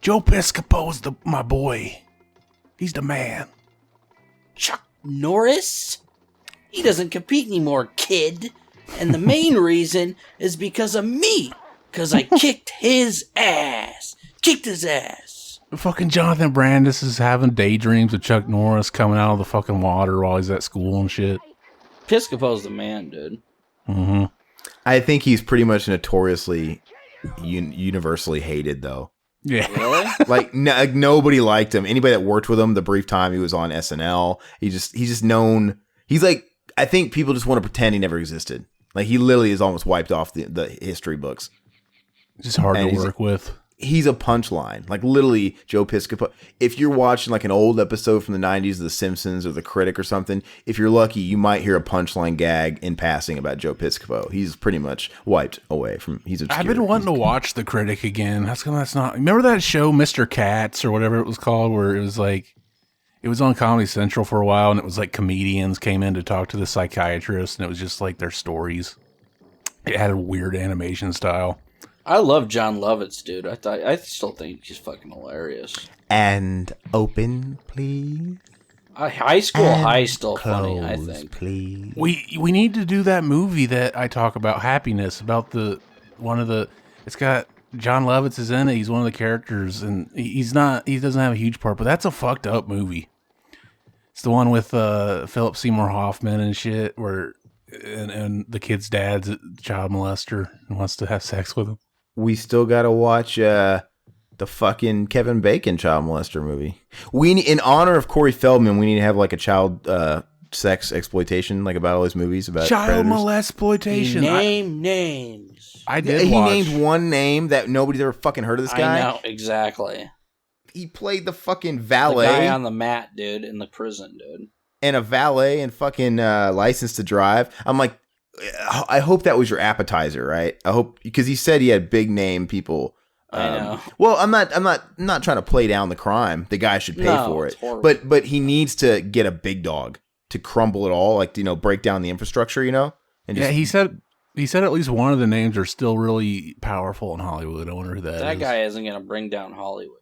Joe Piscopo's my boy. He's the man. Chuck Norris? He doesn't compete anymore, kid. And the main reason is because of me. Because I kicked his ass. Kicked his ass. Fucking Jonathan Brandis is having daydreams of Chuck Norris coming out of the fucking water while he's at school and shit. Piscopo's the man, dude. Mm-hmm. I think he's pretty much notoriously universally hated, though. Yeah. Really? Like nobody liked him. Anybody that worked with him the brief time he was on SNL, he's just known. He's like, I think people just want to pretend he never existed. Like he literally is almost wiped off the history books. Just hard And to work with. He's a punchline. Like literally Joe Piscopo. If you're watching like an old episode from the 90s of The Simpsons or The Critic or something, if you're lucky, you might hear a punchline gag in passing about Joe Piscopo. He's pretty much wiped away from. He's obscure. I've been wanting to watch The Critic again. That's not. Remember that show, Mr. Katz or whatever it was called, where it was like, it was on Comedy Central for a while, and it was like comedians came in to talk to the psychiatrist, and it was just like their stories. It had a weird animation style. I love John Lovitz, dude. I still think he's fucking hilarious. And open, please. High School And High still close, funny, I think. please. We need to do that movie that I talk about, Happiness, about it's got John Lovitz is in it. He's one of the characters, and he doesn't have a huge part, but that's a fucked up movie. It's the one with Philip Seymour Hoffman and shit, where and the kid's dad's a child molester and wants to have sex with him. We still gotta watch the fucking Kevin Bacon child molester movie. In honor of Corey Feldman, we need to have like a child sex exploitation, like about all these movies about Child predators. molestation. Name names. I did. He watch. named one name that nobody's ever fucking heard of. This guy. I know exactly. He played the fucking The valet guy on the mat, dude, in the prison, dude. and a valet and fucking license to drive. I'm like, I hope that was your appetizer, right? I hope, because he said he had big name people. I know. Well, I'm not trying to play down the crime. The guy should pay for it's it, horrible. but he needs to get a big dog to crumble it all, like, you know, break down the infrastructure, you know. And Yeah, he said at least one of the names are still really powerful in Hollywood. I wonder who that is. That guy isn't gonna bring down Hollywood.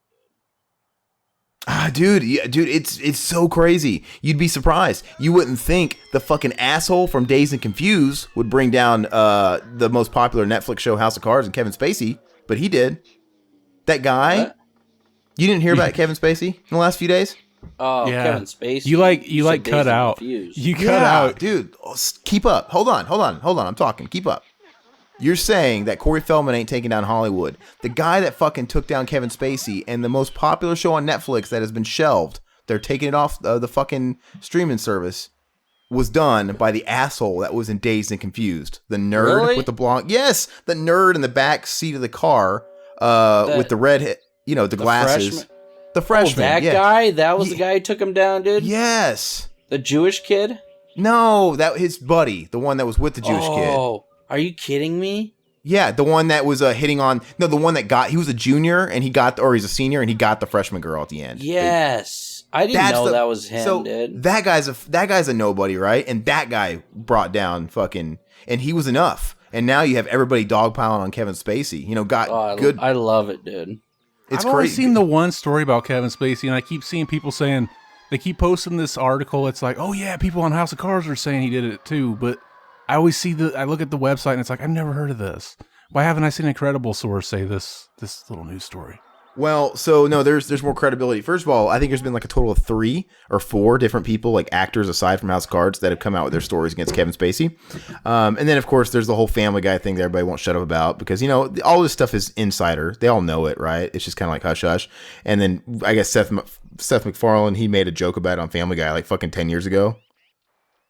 Dude, it's so crazy. You'd be surprised. You wouldn't think the fucking asshole from Dazed and Confused would bring down the most popular Netflix show, House of Cards, and Kevin Spacey, but he did. That guy. What? You didn't hear about Kevin Spacey in the last few days? Oh, Yeah. Kevin Spacey. You like said cut Dazed and out. Confused. You cut out. Dude. Keep up. Hold on. I'm talking. Keep up. You're saying that Corey Feldman ain't taking down Hollywood. The guy that fucking took down Kevin Spacey and the most popular show on Netflix that has been shelved, they're taking it off the fucking streaming service, was done by the asshole that was in Dazed and Confused. The nerd Really? with the blonde. Yes, the nerd in the back seat of the car with the red, the glasses. freshman? The freshman. Oh, that yeah. guy? That was the guy who took him down, dude? Yes. The Jewish kid? No, that his buddy, the one that was with the Jewish kid. Oh, are you kidding me? Yeah, the one that was hitting on. No, the one that he was a junior and he's a senior and he got the freshman girl at the end. Yes. I didn't know that was him, so dude. That guy's a nobody, right? And that guy brought down fucking, and he was enough. And now you have everybody dogpiling on Kevin Spacey. You know, good. I love it, dude. It's I've only crazy. seen the one story about Kevin Spacey, and I keep seeing people saying, they keep posting this article. It's like, oh yeah, people on House of Cards are saying he did it too. But I always I look at the website and it's like, I've never heard of this. Why haven't I seen a credible source say this little news story? Well, so no, there's more credibility. First of all, I think there's been like a total of 3 or 4 different people, like actors aside from House of Cards, that have come out with their stories against Kevin Spacey. And then, of course, there's the whole Family Guy thing that everybody won't shut up about because, you know, all this stuff is insider. They all know it, right? It's just kind of like hush hush. And then I guess Seth MacFarlane, he made a joke about it on Family Guy like fucking 10 years ago.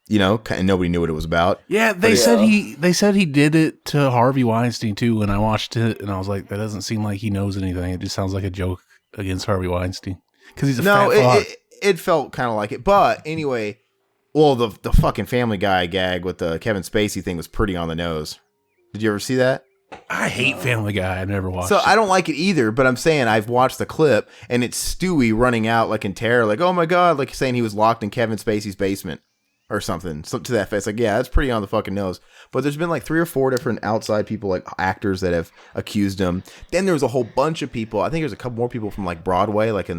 You know, and nobody knew what it was about. Yeah, they said he did it to Harvey Weinstein too, and I watched it and I was like, that doesn't seem like he knows anything. It just sounds like a joke against Harvey Weinstein because he's a fat fuck. It felt kind of like it, but anyway, well, the fucking Family Guy gag with the Kevin Spacey thing was pretty on the nose. Did you ever see that? I hate Family Guy. I've never watched So it. I don't like it either, but I'm saying I've watched the clip and it's Stewie running out like in terror, like, oh my God, like saying he was locked in Kevin Spacey's basement or something. So to that face, like, yeah, that's pretty on the fucking nose. But there's been like 3 or 4 different outside people, like actors, that have accused him. Then there was a whole bunch of people. I think there's a couple more people from like Broadway, like in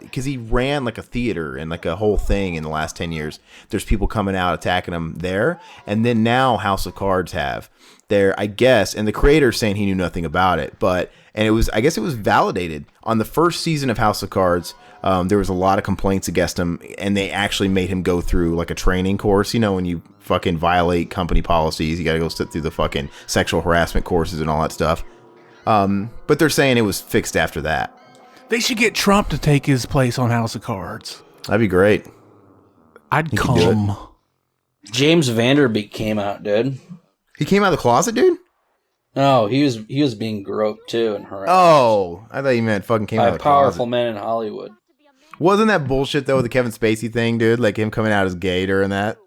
because he ran like a theater and like a whole thing in the last 10 years. There's people coming out attacking him there. And then now House of Cards have there, I guess, and the creator saying he knew nothing about it, I guess it was validated on the first season of House of Cards. There was a lot of complaints against him, and they actually made him go through like a training course. You know, when you fucking violate company policies, you got to go sit through the fucking sexual harassment courses and all that stuff. But they're saying it was fixed after that. They should get Trump to take his place on House of Cards. That'd be great. I'd come. James Vanderbeek came out, dude. He came out of the closet, dude? No, he was being groped too and harassed. Oh, I thought you meant fucking came out of the closet. By a powerful man in Hollywood. Wasn't that bullshit though, the Kevin Spacey thing, dude? Like him coming out as gay during that?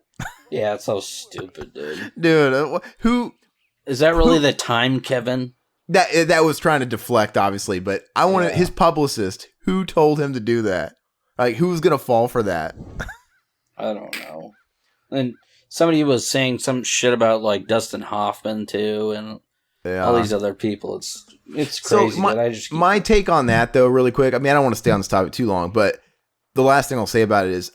Yeah, it's so stupid, dude. Dude, who... Is that really the time, Kevin? That was trying to deflect, obviously, but I wanted his publicist. Who told him to do that? Like, who's gonna fall for that? I don't know. And somebody was saying some shit about like Dustin Hoffman too, and all these other people. It's crazy. So my take on that, though, really quick. I mean, I don't want to stay on this topic too long, but the last thing I'll say about it is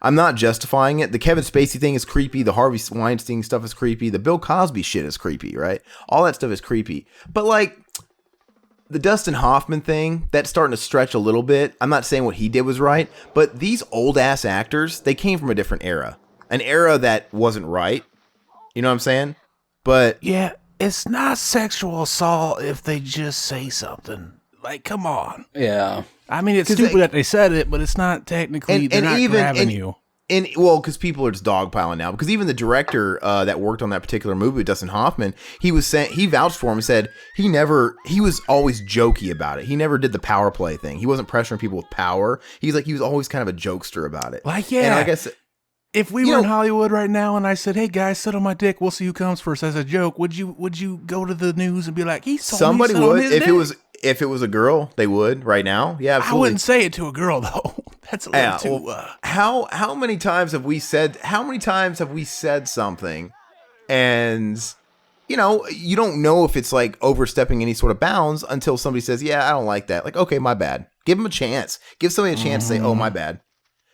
I'm not justifying it. The Kevin Spacey thing is creepy. The Harvey Weinstein stuff is creepy. The Bill Cosby shit is creepy, right? All that stuff is creepy. But like the Dustin Hoffman thing, that's starting to stretch a little bit. I'm not saying what he did was right, but these old ass actors, they came from a different era. An era that wasn't right. You know what I'm saying? But yeah, it's not sexual assault if they just say something. Like, come on. Yeah. I mean, it's stupid that they said it, but it's not technically, they're not grabbing you. And well, because people are just dogpiling now. Because even the director that worked on that particular movie with Dustin Hoffman, he vouched for him and said he was always jokey about it. He never did the power play thing. He wasn't pressuring people with power. He was always kind of a jokester about it. Like, yeah. And I guess if we were in Hollywood right now and I said, "Hey guys, sit on my dick, we'll see who comes first," as a joke, would you go to the news and be like, somebody would if it was a girl, they would right now. Yeah, absolutely. I wouldn't say it to a girl though. That's a little too. How many times have we said something, and you don't know if it's like overstepping any sort of bounds until somebody says, "Yeah, I don't like that." Like, okay, my bad. Give them a chance. Give somebody a chance to say, "Oh, my bad."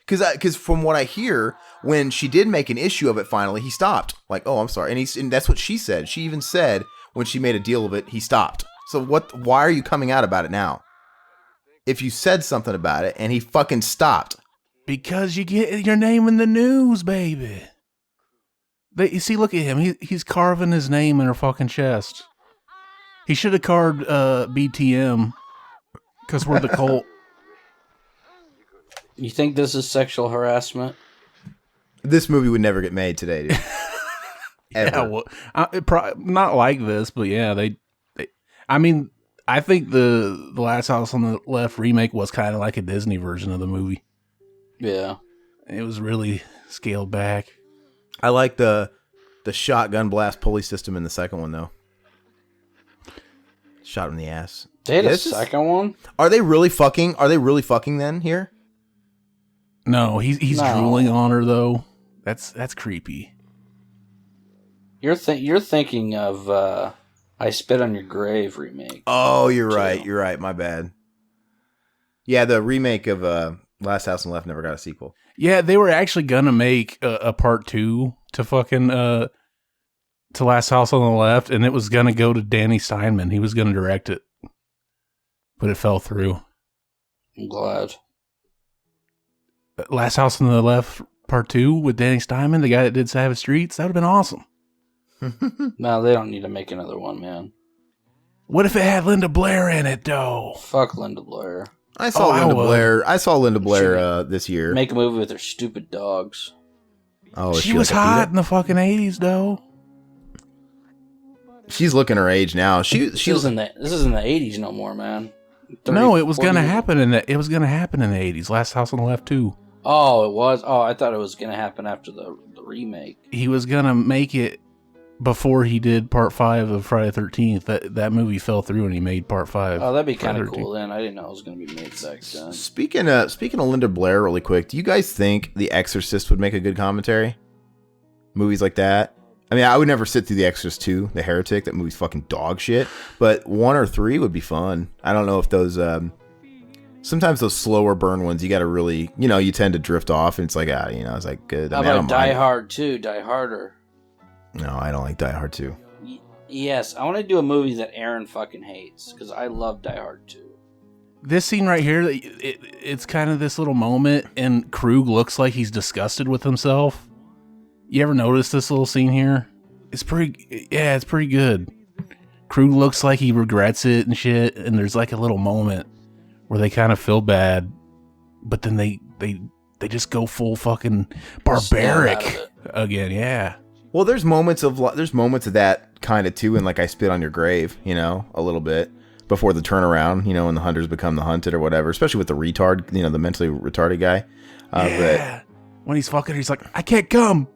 Because from what I hear, when she did make an issue of it, finally he stopped. Like, "Oh, I'm sorry," and that's what she said. She even said when she made a deal of it, he stopped. So why are you coming out about it now? If you said something about it and he fucking stopped. Because you get your name in the news, baby. You see, look at him. He's carving his name in her fucking chest. He should have carved BTM because we're the cult. You think this is sexual harassment? This movie would never get made today, dude. Yeah, well, not like this, but yeah, I mean, I think the Last House on the Left remake was kind of like a Disney version of the movie. Yeah. It was really scaled back. I like the shotgun blast pulley system in the second one, though. Shot him in the ass. They had a second one? Are they really fucking? Are they really fucking then here? No, he's drooling on her, though. That's creepy. You're thinking of I Spit on Your Grave remake. Oh, you're right. You're right. My bad. Yeah, the remake of Last House on the Left never got a sequel. Yeah, they were actually gonna make a part 2 to fucking to Last House on the Left, and it was gonna go to Danny Steinman. He was gonna direct it, but it fell through. I'm glad. Last House on the Left part 2 with Danny Steinman, the guy that did Savage Streets, that would have been awesome. No, they don't need to make another one, man. What if it had Linda Blair in it, though? Fuck Linda Blair. I saw Linda Blair this year. Make a movie with her stupid dogs. Oh, she was hot in the fucking 80s, though. She's looking her age now. This isn't the 80s no more, man. No, it was gonna happen in the 80s. Last House on the Left 2. Oh, it was. Oh, I thought it was gonna happen after the remake. He was gonna make it before he did part 5 of Friday the 13th. That movie fell through and he made part 5. Oh, that'd be kind of cool then. I didn't know it was going to be made back then. Speaking of Linda Blair really quick, do you guys think The Exorcist would make a good commentary? Movies like that? I mean, I would never sit through The Exorcist 2, The Heretic. That movie's fucking dog shit. But 1 or 3 would be fun. I don't know if those... sometimes those slower burn ones, you got to really... you tend to drift off, and it's like, it's like... good. How about Die Hard 2? Die Harder. No, I don't like Die Hard 2. Yes, I want to do a movie that Aaron fucking hates, because I love Die Hard 2. This scene right here, it's kind of this little moment, and Krug looks like he's disgusted with himself. You ever notice this little scene here? It's pretty good. Krug looks like he regrets it and shit, and there's like a little moment where they kind of feel bad, but then they just go full fucking barbaric again. Yeah. Well, there's moments of that kind of too, and like I Spit on Your Grave, a little bit before the turnaround, and the hunters become the hunted or whatever. Especially with the retard, the mentally retarded guy. Yeah. When he's fucking, he's like, I can't come.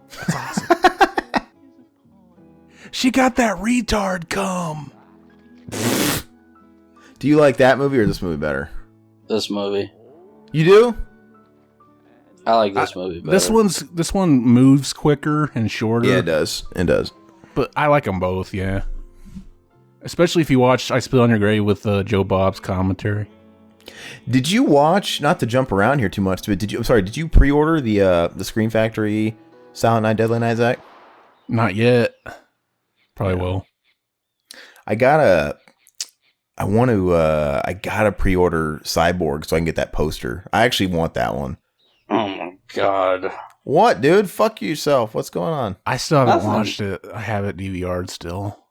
That's awesome. She got that retard cum. Do you like that movie or this movie better? This movie. You do? I like this movie better. This one moves quicker and shorter. Yeah, it does. It does. But I like them both, yeah. Especially if you watch I Spit on Your Grave with Joe Bob's commentary. Did you watch, not to jump around here too much, but did you pre-order the Scream Factory Silent Night, Deadly Night, Zach? Not yet. Probably will. I gotta pre-order Cyborg so I can get that poster. I actually want that one. Oh my god. What, dude? Fuck yourself. What's going on? I still haven't watched it. I have it DVR'd still.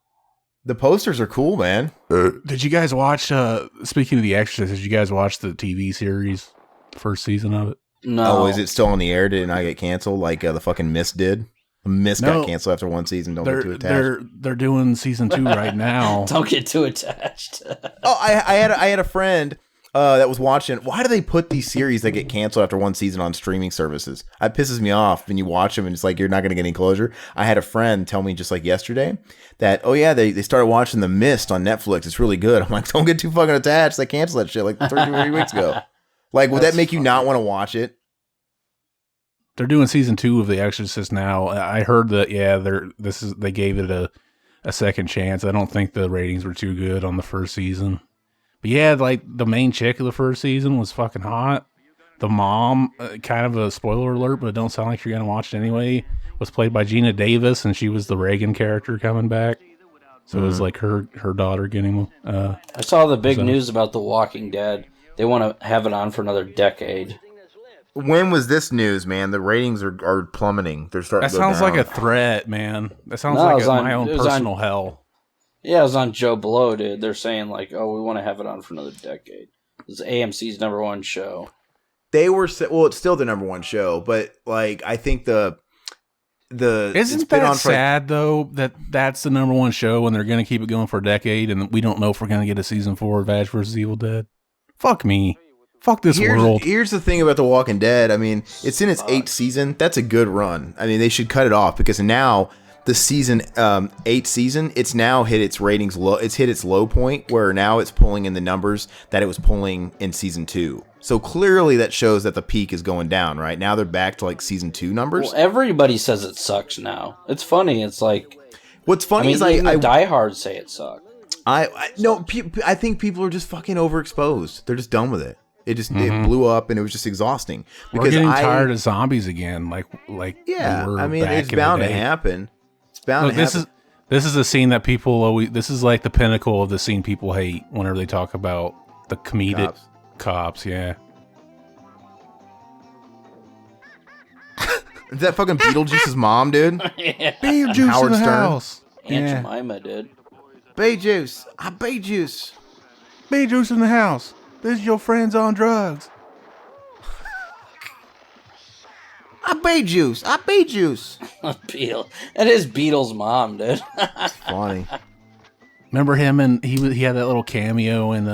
The posters are cool, man. Did you guys watch, speaking of The Exorcist, did you guys watch the TV series? First season of it? No. Oh, is it still on the air? Did it not get canceled like the fucking Mist did? The Mist got canceled after one season. Don't get too attached. They're doing season 2 right now. Don't get too attached. Oh, I had a friend that was watching. Why do they put these series that get canceled after one season on streaming services? It pisses me off when you watch them and it's like you're not going to get any closure. I had a friend tell me just like yesterday that, oh yeah, they started watching The Mist on Netflix. It's really good. I'm like, don't get too fucking attached. They canceled that shit like 3 weeks ago. Like, would that make you not want to watch it? They're doing season 2 of The Exorcist now. I heard that, yeah, they gave it a second chance. I don't think the ratings were too good on the first season. But yeah, like the main chick of the first season was fucking hot. The mom, kind of a spoiler alert, but it don't sound like you're going to watch it anyway, was played by Gina Davis, and she was the Reagan character coming back. So it was like her daughter getting... I saw the big news about The Walking Dead. They want to have it on for another decade. When was this news, man? The ratings are plummeting. They're starting. That sounds like a threat, man. That sounds my own personal hell. Yeah, it was on Joe Blow, dude. They're saying like, "Oh, we want to have it on for another decade." It's AMC's #1 show. They were it's still the #1 show, but like I think the isn't that sad though that's the #1 show and they're gonna keep it going for a decade and we don't know if we're gonna get a season 4 of Ash vs. Evil Dead. Fuck me. Fuck this world. Here's the thing about The Walking Dead. I mean, it's in its 8th season. That's a good run. I mean, they should cut it off because now the season 8th season, it's now hit its ratings low. It's hit its low point where now it's pulling in the numbers that it was pulling in season 2. So clearly that shows that the peak is going down, right? Now they're back to like season 2 numbers. Well, everybody says it sucks now. It's funny. It's like, what's funny is I Die Hard say it sucks. I think people are just fucking overexposed. They're just done with it. It just it blew up and it was just exhausting. Because we're getting tired of zombies again. Like yeah, I mean it's bound to happen. It's bound to happen. This is a scene that people always. This is like the pinnacle of the scene people hate whenever they talk about the comedic cops. Yeah. Is that fucking Beetlejuice's mom, dude? Yeah. Beetlejuice Howard in the Stern. House. Aunt Jemima, dude. Beetlejuice. Beetlejuice. Beetlejuice in the house. This is your friends on drugs. Beetlejuice. Beetle. That is Beetle's mom, dude. It's funny. Remember him and he had that little cameo in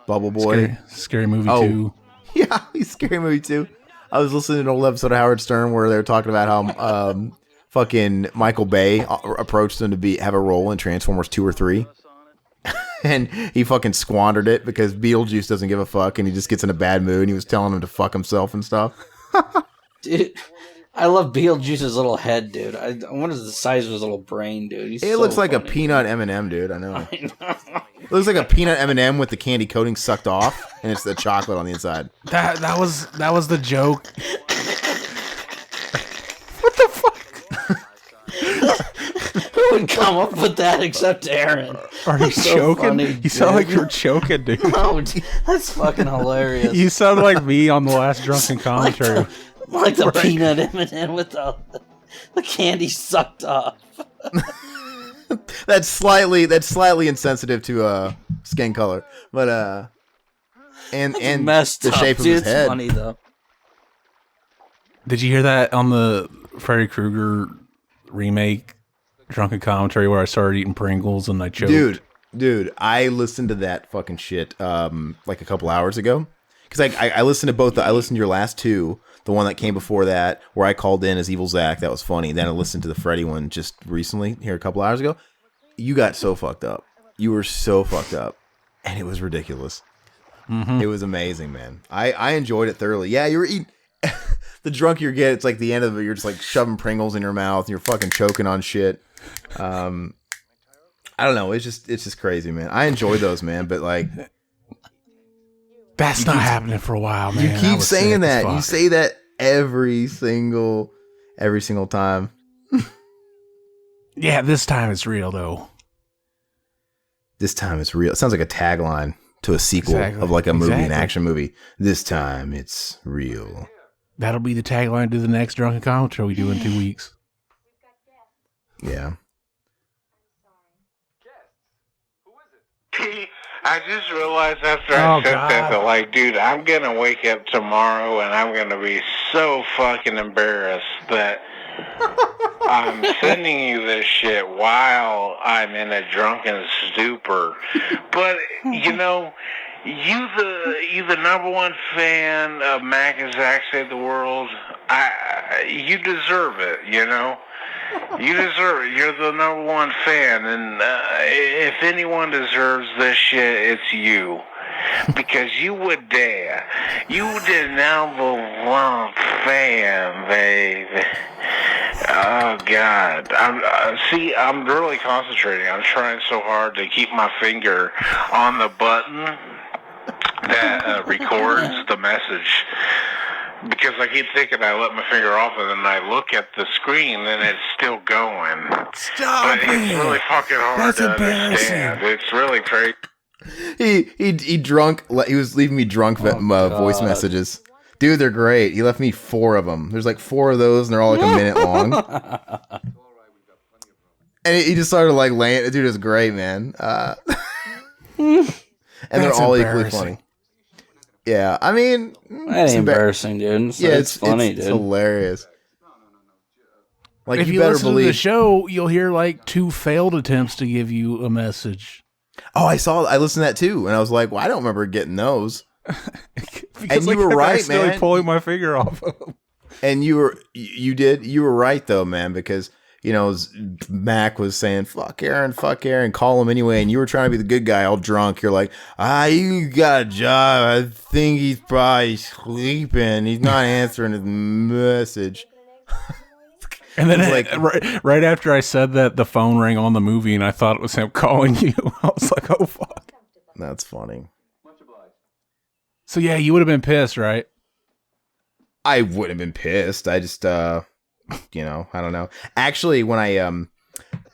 Bubble Boy. Scary Movie 2. Yeah, he's Scary Movie 2. I was listening to an old episode of Howard Stern where they were talking about how fucking Michael Bay approached him to have a role in Transformers 2 or 3. And he fucking squandered it because Beetlejuice doesn't give a fuck and he just gets in a bad mood and he was telling him to fuck himself and stuff. Dude, I love Beetlejuice's little head, dude. I wonder the size of his little brain, dude. It looks like a peanut M&M, dude. I know. It looks like a peanut M&M with the candy coating sucked off and it's the chocolate on the inside. That was the joke. Who would come up with that except Aaron? Are you So choking? funny, You sound dude. like you're choking, dude. Oh, that's fucking hilarious. You sound like me on the last drunken commentary. Like the peanut M&M with the candy sucked off. That's slightly insensitive to skin color, but and Messed the up, shape of dude. his It's head. funny though. Did you hear that on the Freddy Krueger remake drunken commentary where I started eating Pringles and I choked? Dude, I listened to that fucking shit like a couple hours ago because I listened to both. I listened to your last two, the one that came before that where I called in as Evil Zach. That was funny. Then I listened to the Freddy one just recently here a couple hours ago. You got so fucked up. You were so fucked up, and it was ridiculous. Mm-hmm. It was amazing, man. I enjoyed it thoroughly. Yeah, you were eating. The drunk you get, it's like the end of it. You're just like shoving Pringles in your mouth. And you're fucking choking on shit. I don't know. It's just crazy, man. I enjoy those, man. But like, That's not happening for a while, man. you keep saying that. You say that every single time. Yeah, this time it's real though. This time it's real. It sounds like a tagline to a sequel of like a movie, an action movie. This time it's real. That'll be the tagline to the next drunken commentary we do in 2 weeks. Yeah. I just realized after I said that, like, dude, I'm going to wake up tomorrow and I'm going to be so fucking embarrassed that I'm sending you this shit while I'm in a drunken stupor. But, you know, you the number one fan of Mac and Zach Save the World. You deserve it, you know? You deserve it. You're the number one fan, and if anyone deserves this shit, it's you. Because you would dare. You the number one fan, baby. Oh, God. I'm really concentrating. I'm trying so hard to keep my finger on the button that records the message. Because I keep thinking I let my finger off and then I look at the screen and it's still going. Stop But it's really fucking hard to understand. It's really crazy. He drunk. He was leaving me drunk voice messages. Dude, they're great. He left me 4 of them. There's like 4 of those and they're all like a minute long. And he just started like laying. Dude, it's great, man. And they're all equally funny. Yeah, I mean, That ain't embarrassing, dude. It's funny, dude. It's hilarious. Like, If you better listen to the show, you'll hear like 2 failed attempts to give you a message. Oh, I listened to that too, and I was like, well, I don't remember getting those. Because and you were right, man. Pulling my finger off of him. And you were right though, man, because you know Mac was saying fuck Aaron, call him anyway, and you were trying to be the good guy, all drunk. You're like, you got a job. I think he's probably sleeping. He's not answering his message. And then like, right after I said that, the phone rang on the movie, and I thought it was him calling you. I was like, oh fuck. That's funny. So yeah, you would have been pissed, right? I would have been pissed. I just, I don't know. Actually, when I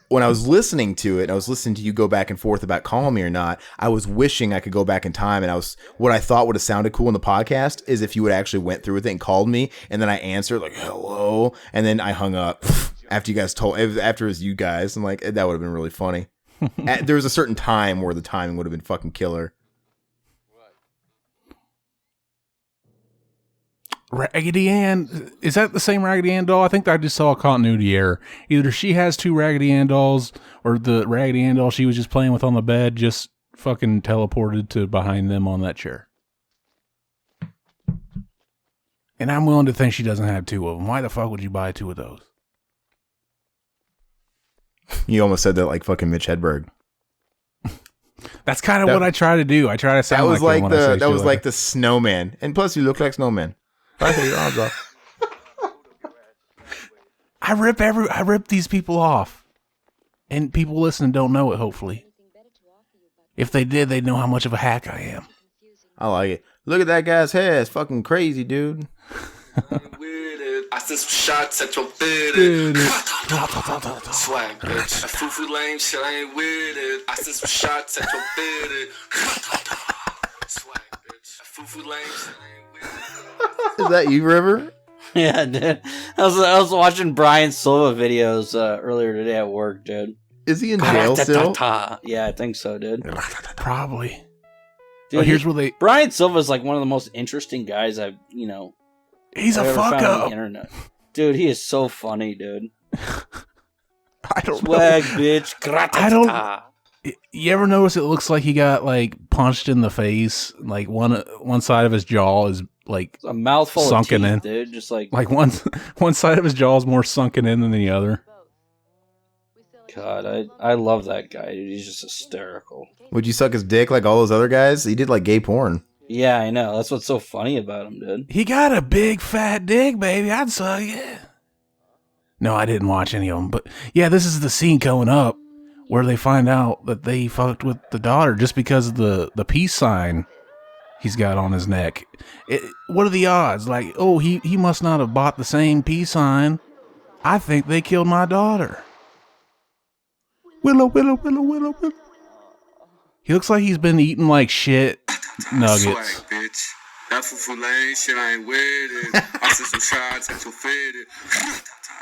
was listening to it, and I was listening to you go back and forth about calling me or not, I was wishing I could go back in time. And what I thought would have sounded cool in the podcast is if you would actually went through with it and called me, and then I answered like, hello. And then I hung up after it was you guys. And like, that would have been really funny. There was a certain time where the timing would have been fucking killer. Raggedy Ann, is that the same Raggedy Ann doll? I think I just saw a continuity error. Either she has 2 Raggedy Ann dolls, or the Raggedy Ann doll she was just playing with on the bed just fucking teleported to behind them on that chair. And I'm willing to think she doesn't have 2 of them. Why the fuck would you buy 2 of those? You almost said that like fucking Mitch Hedberg. That's kind of what I try to do. I try to sound like him when I say that was shit like the snowman. And plus, you look like snowman. I take your arms off. I rip these people off, and people listening don't know it. Hopefully, if they did, they'd know how much of a hack I am. I like it. Look at that guy's hair. It's fucking crazy, dude. I sent some shots at your fitted. Swag, bitch. That foo-foo lame shit, I ain't with it. I sent some shots at your fitted. Swag, bitch. That foo-foo lame shit, I ain't with it. Is that you, River? Yeah, dude. I was watching Brian Silva videos earlier today at work, dude. Is he in jail still? Yeah, I think so, dude. Probably. Dude, here's where they. Brian Silva's like one of the most interesting guys I've He's a fuck found on up. the internet. Dude, he is so funny, dude. I don't Swag, know. bitch. I don't. You ever notice it looks like he got like punched in the face? Like one side of his jaw is like a mouthful sunken of in, teeth, dude. Just like one side of his jaw is more sunken in than the other. God, I love that guy, dude. He's just hysterical. Would you suck his dick like all those other guys? He did like gay porn. Yeah, I know. That's what's so funny about him, dude. He got a big fat dick, baby. I'd suck it. No, I didn't watch any of them, but yeah, this is the scene coming up where they find out that they fucked with the daughter just because of the peace sign he's got on his neck. What are the odds? Like, oh, he must not have bought the same peace sign. I think they killed my daughter. Willow. He looks like he's been eating like shit nuggets. Swag, bitch. That foo-foo lame shit, I ain't with it. I sent some shots at your fitted.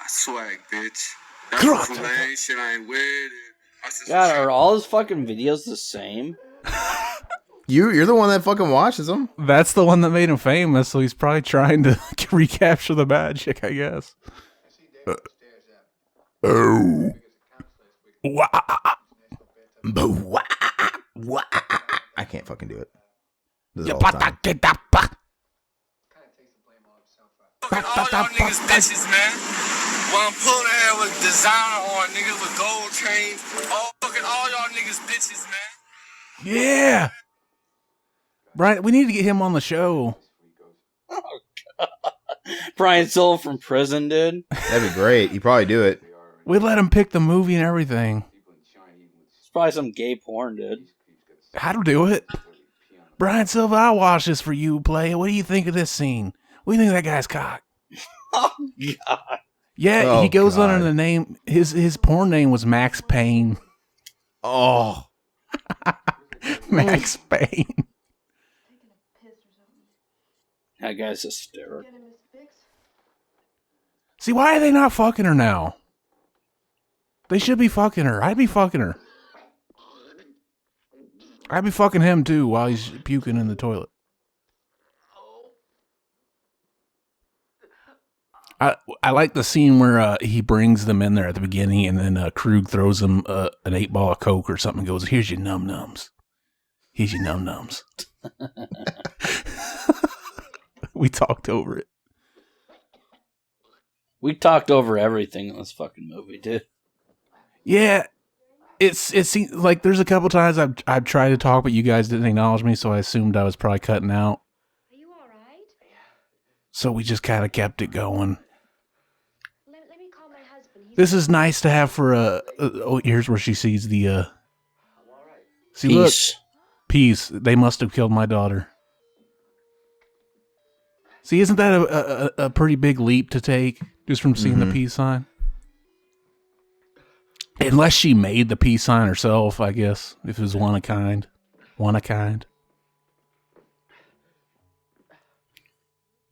Swag, bitch. That foo-foo lame shit, I ain't with it. God, are all his fucking videos the same? You're the one that fucking watches them. That's the one that made him famous, so he's probably trying to recapture the magic, I guess. Oh. I can't fucking do it. This is all the time. All y'all niggas bitches, man. While I'm pulling hair with designer on, niggas with gold chains. All y'all niggas bitches, man. Yeah. Brian, we need to get him on the show. Oh, God. Brian Silva from prison, dude. That'd be great. He'd probably do it. We'd let him pick the movie and everything. It's probably some gay porn, dude. I'd do it. Brian Silva, I'll watch this for you, play. What do you think of this scene? What do you think of that guy's cock? Oh, God. Yeah, Oh, he goes God. under the name. His porn name was Max Payne. Oh. Max Payne. That guy's hysterical. See, why are they not fucking her now? They should be fucking her. I'd be fucking her. I'd be fucking him too while he's puking in the toilet. I like the scene where he brings them in there at the beginning, and then Krug throws him an 8-ball of Coke or something and goes, "Here's your num-nums. Here's your num-nums." We talked over it. We talked over everything in this fucking movie, dude. Yeah, it seems like there's a couple times I've tried to talk, but you guys didn't acknowledge me, so I assumed I was probably cutting out. Are you all right? So we just kind of kept it going. Let me call my husband. This is nice to have for oh, here's where she sees the see, Peace. look, peace. They must have killed my daughter. See, isn't that a pretty big leap to take just from seeing the peace sign? Unless she made the peace sign herself, I guess, if it was one of kind. One of kind.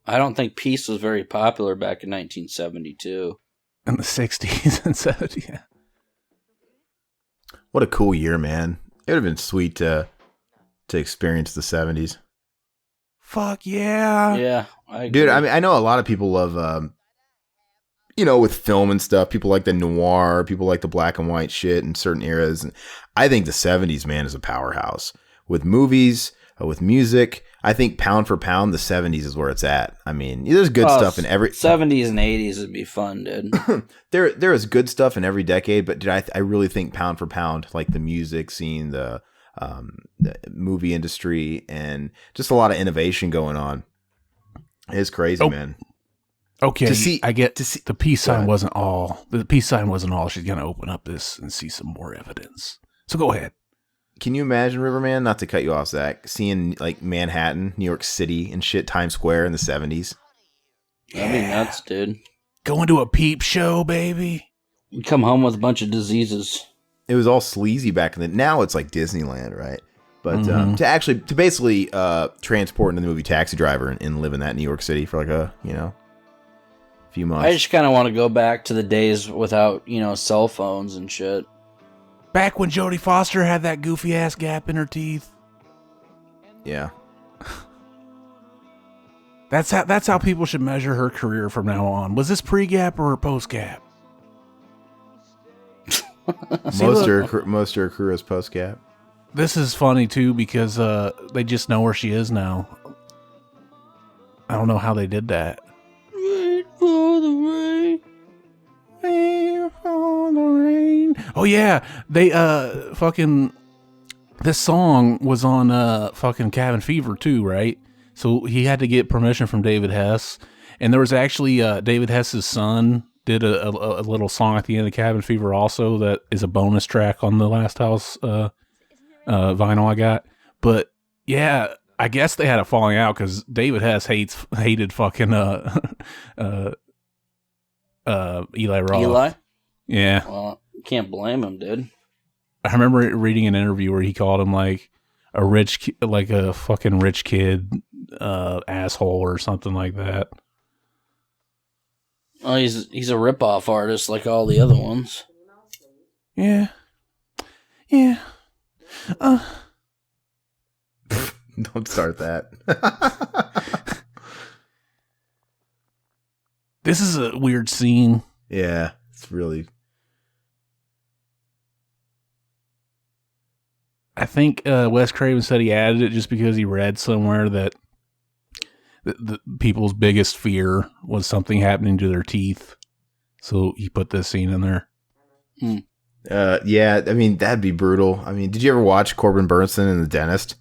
I don't think peace was very popular back in 1972. In the 60s and 70s. Yeah. What a cool year, man. It would have been sweet to experience the 70s. Fuck yeah. Yeah, I agree. Dude, I mean, I know a lot of people love, with film and stuff, people like the noir, people like the black and white shit in certain eras. And I think the 70s, man, is a powerhouse with movies, with music. I think pound for pound, the 70s is where it's at. I mean, there's good stuff in every 70s and 80s would be fun, dude. there is good stuff in every decade, but dude, I really think pound for pound, like the music scene, the movie industry, and just a lot of innovation going on. It's crazy, man. Okay, to the peace sign wasn't all. The peace sign wasn't all. She's gonna open up this and see some more evidence. So go ahead. Can you imagine, Riverman? Not to cut you off, Zach. Seeing like Manhattan, New York City, and shit, Times Square in the 70s. That'd be nuts, dude. Going to a peep show, baby. You come home with a bunch of diseases. It was all sleazy back then. Now it's like Disneyland, right? But to basically transport into the movie Taxi Driver and live in that New York City for like a few months. I just kind of want to go back to the days without cell phones and shit. Back when Jodie Foster had that goofy ass gap in her teeth. Yeah. That's how people should measure her career from now on. Was this pre-gap or post-gap? Most of her career is post-gap. This is funny too because they just know where she is now. I don't know how they did that. Wait for the rain. Wait for the rain. Oh yeah, they fucking this song was on fucking Cabin Fever too, right? So he had to get permission from David Hess, and there was actually David Hess's son did a little song at the end of Cabin Fever also that is a bonus track on the Last House vinyl I got. But yeah, I guess they had a falling out because David Hess hated fucking Eli Roth. Eli? Yeah. Well, can't blame him, dude. I remember reading an interview where he called him like a fucking rich kid asshole or something like that. Oh, he's a rip-off artist like all the other ones. Yeah. Don't start that. This is a weird scene. Yeah, it's really. I think Wes Craven said he added it just because he read somewhere that the people's biggest fear was something happening to their teeth. So he put this scene in there. Yeah, I mean, that'd be brutal. I mean, did you ever watch Corbin Burnson and The Dentist?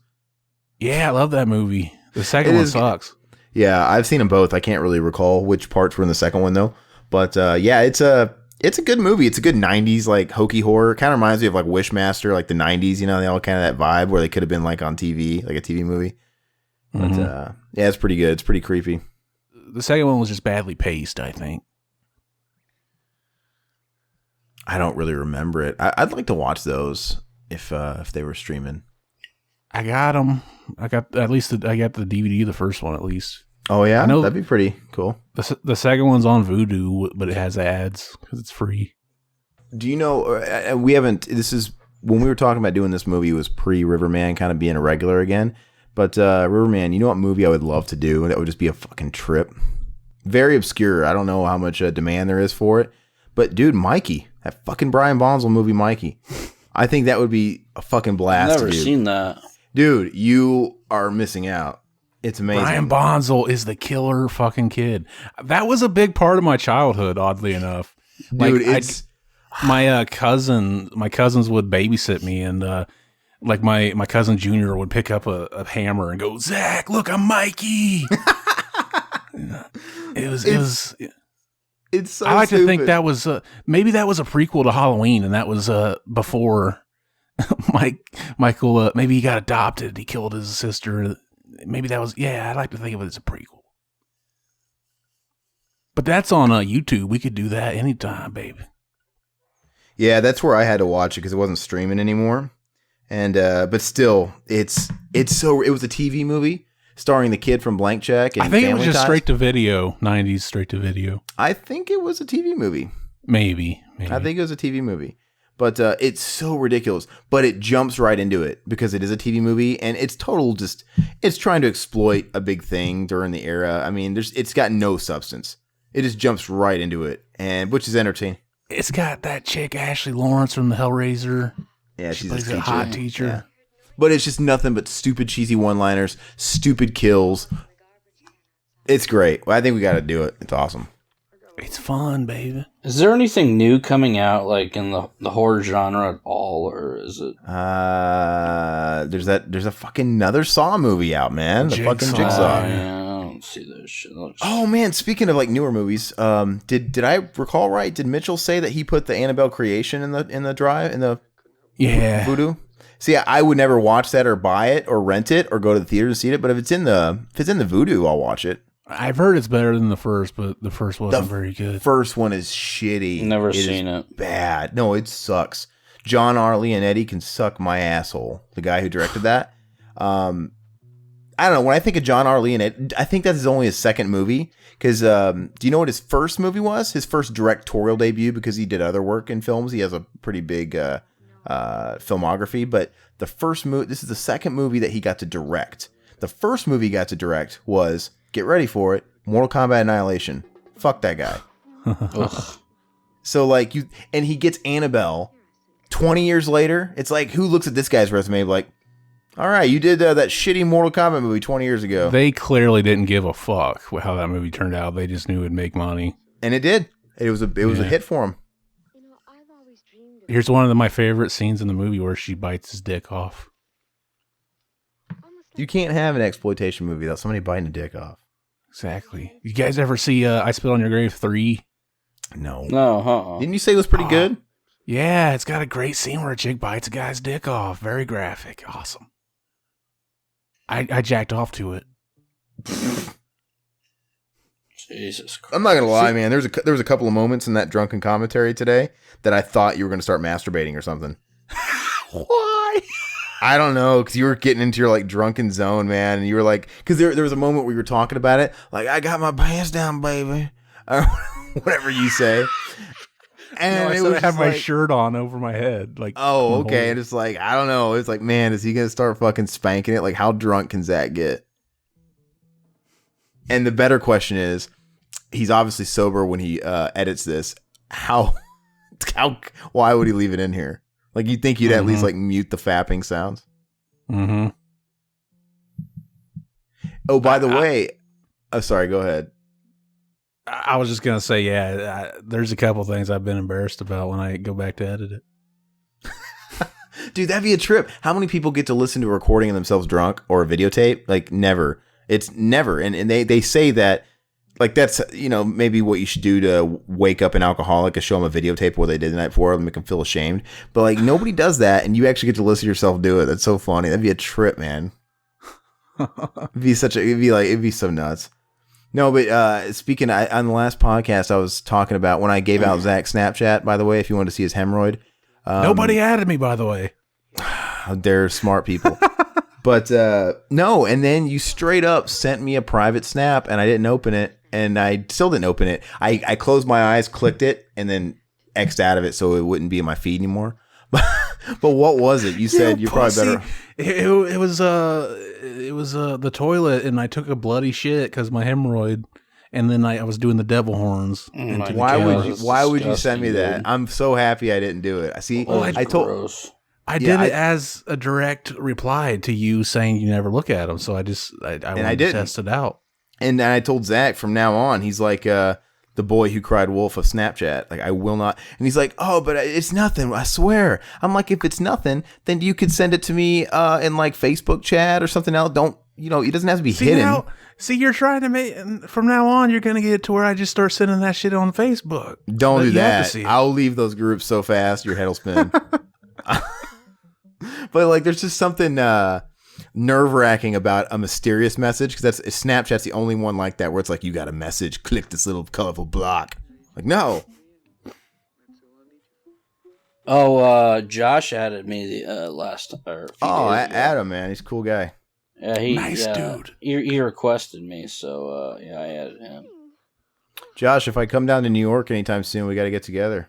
Yeah, I love that movie. The second one sucks. Yeah, I've seen them both. I can't really recall which parts were in the second one though. But yeah, it's a good movie. It's a good 90s like hokey horror. Kind of reminds me of like Wishmaster, like the 90s, they all kind of that vibe where they could have been like on TV, like a TV movie. But yeah, it's pretty good. It's pretty creepy. The second one was just badly paced, I think. I don't really remember it. I'd like to watch those if they were streaming. I got them. I got the DVD, the first one at least. Oh yeah, that'd be pretty cool. The second one's on Vudu, but it has ads because it's free. Do you know? We haven't. This is when we were talking about doing this movie. It was pre-Riverman, kind of being a regular again. But Riverman, you know what movie I would love to do? That would just be a fucking trip. Very obscure. I don't know how much demand there is for it. But dude, Mikey, that fucking Brian Bonsall movie, Mikey. I think that would be a fucking blast. I've never seen that. Dude, you are missing out. It's amazing. Brian Bonsall is the killer fucking kid. That was a big part of my childhood, oddly enough. Dude, my cousins would babysit me, and like my cousin Junior would pick up a hammer and go, "Zach, look, I'm Mikey." It's so I like stupid. to think that was maybe that was a prequel to Halloween, and that was before Michael. Maybe he got adopted. He killed his sister. Maybe that was I'd like to think of it as a prequel. But that's on YouTube. We could do that anytime, baby. Yeah, that's where I had to watch it because it wasn't streaming anymore. And but still, it was a TV movie starring the kid from Blank Check. And I think it was Family just Ties. straight to video, 90s straight to video. I think it was a TV movie. Maybe. I think it was a TV movie. But it's so ridiculous. But it jumps right into it because it is a TV movie, and it's it's trying to exploit a big thing during the era. I mean, it's got no substance. It just jumps right into it, and which is entertaining. It's got that chick Ashley Lawrence from the Hellraiser. Yeah, she she's plays a a hot teacher. Yeah. But it's just nothing but stupid, cheesy one-liners, stupid kills. It's great. Well, I think we got to do it. It's awesome. It's fun, baby. Is there anything new coming out like in the horror genre at all, or is it? There's a fucking another Saw movie out, man. The fucking Jigsaw. Yeah, I don't see this shit. Oh man, speaking of like newer movies, did I recall right? Did Mitchell say that he put the Annabelle Creation in the drive in the Voodoo? See, I would never watch that or buy it or rent it or go to the theater to see it. But if it's in the Voodoo, I'll watch it. I've heard it's better than the first, but the first wasn't very good. First one is shitty. Never seen it. Bad. No, it sucks. John R. Leonetti can suck my asshole. The guy who directed that. I don't know. When I think of John R. Leonetti, I think that's only his second movie. Because do you know what his first movie was? His first directorial debut, because he did other work in films. He has a pretty big filmography. But the first movie, this is the second movie that he got to direct. The first movie he got to direct was, get ready for it, Mortal Kombat Annihilation. Fuck that guy. So like and he gets Annabelle 20 years later. It's like, who looks at this guy's resume like, all right, you did that shitty Mortal Kombat movie 20 years ago. They clearly didn't give a fuck how that movie turned out. They just knew it'd make money. And it did. It was a hit for him. Here's one of my favorite scenes in the movie where she bites his dick off. You can't have an exploitation movie without somebody biting a dick off. Exactly. You guys ever see I Spit on Your Grave 3? No. No, Didn't you say it was pretty good? Yeah, it's got a great scene where a chick bites a guy's dick off. Very graphic. Awesome. I jacked off to it. Jesus Christ. I'm not gonna lie, man. There was a couple of moments in that drunken commentary today that I thought you were gonna start masturbating or something. Why? I don't know, because you were getting into your like drunken zone, man, and you were like, because there was a moment where you were talking about it, like, I got my pants down, baby, or whatever you say. And no, I have my shirt on over my head, like. Oh, okay. And it's like, I don't know. It's like, man, is he gonna start fucking spanking it? Like, how drunk can Zach get? And the better question is, he's obviously sober when he edits this. Why would he leave it in here? Like, you'd think you'd at least, like, mute the fapping sounds. Mm-hmm. Oh, by the way... Oh, sorry, go ahead. I was just going to say, there's a couple things I've been embarrassed about when I go back to edit it. Dude, that'd be a trip. How many people get to listen to a recording of themselves drunk or a videotape? Like, never. It's never. And they say that, like, that's, maybe what you should do to wake up an alcoholic is show them a videotape of what they did the night before and make them feel ashamed. But, like, nobody does that, and you actually get to listen to yourself do it. That's so funny. That'd be a trip, man. It'd be so nuts. No, but speaking, on the last podcast, I was talking about when I gave out Zach's Snapchat, by the way, if you want to see his hemorrhoid. Nobody added me, by the way. They're smart people. But, no, and then you straight up sent me a private snap, and I didn't open it. And I still didn't open it. I closed my eyes, clicked it, and then X'd out of it so it wouldn't be in my feed anymore. But what was it? You said you're probably better. It was the toilet, and I took a bloody shit because my hemorrhoid, and then I was doing the devil horns. Why would you send me that? I'm so happy I didn't do it. See, I did it as a direct reply to you saying you never look at them. So I wanted to test it out. And I told Zach from now on, he's like the boy who cried wolf of Snapchat. Like, I will not. And he's like, oh, but it's nothing. I swear. I'm like, if it's nothing, then you could send it to me in like Facebook chat or something else. Don't, it doesn't have to be hidden. You're trying to make, from now on, you're going to get it to where I just start sending that shit on Facebook. Don't do that. I'll leave those groups so fast, your head will spin. But like, there's just something nerve-wracking about a mysterious message, because Snapchat's the only one like that where it's like, you got a message, click this little colorful block. Like, no. Josh added me the last Adam, man, he's a cool guy. Yeah, nice dude. He requested me, so I added him. Josh, if I come down to New York anytime soon, we got to get together.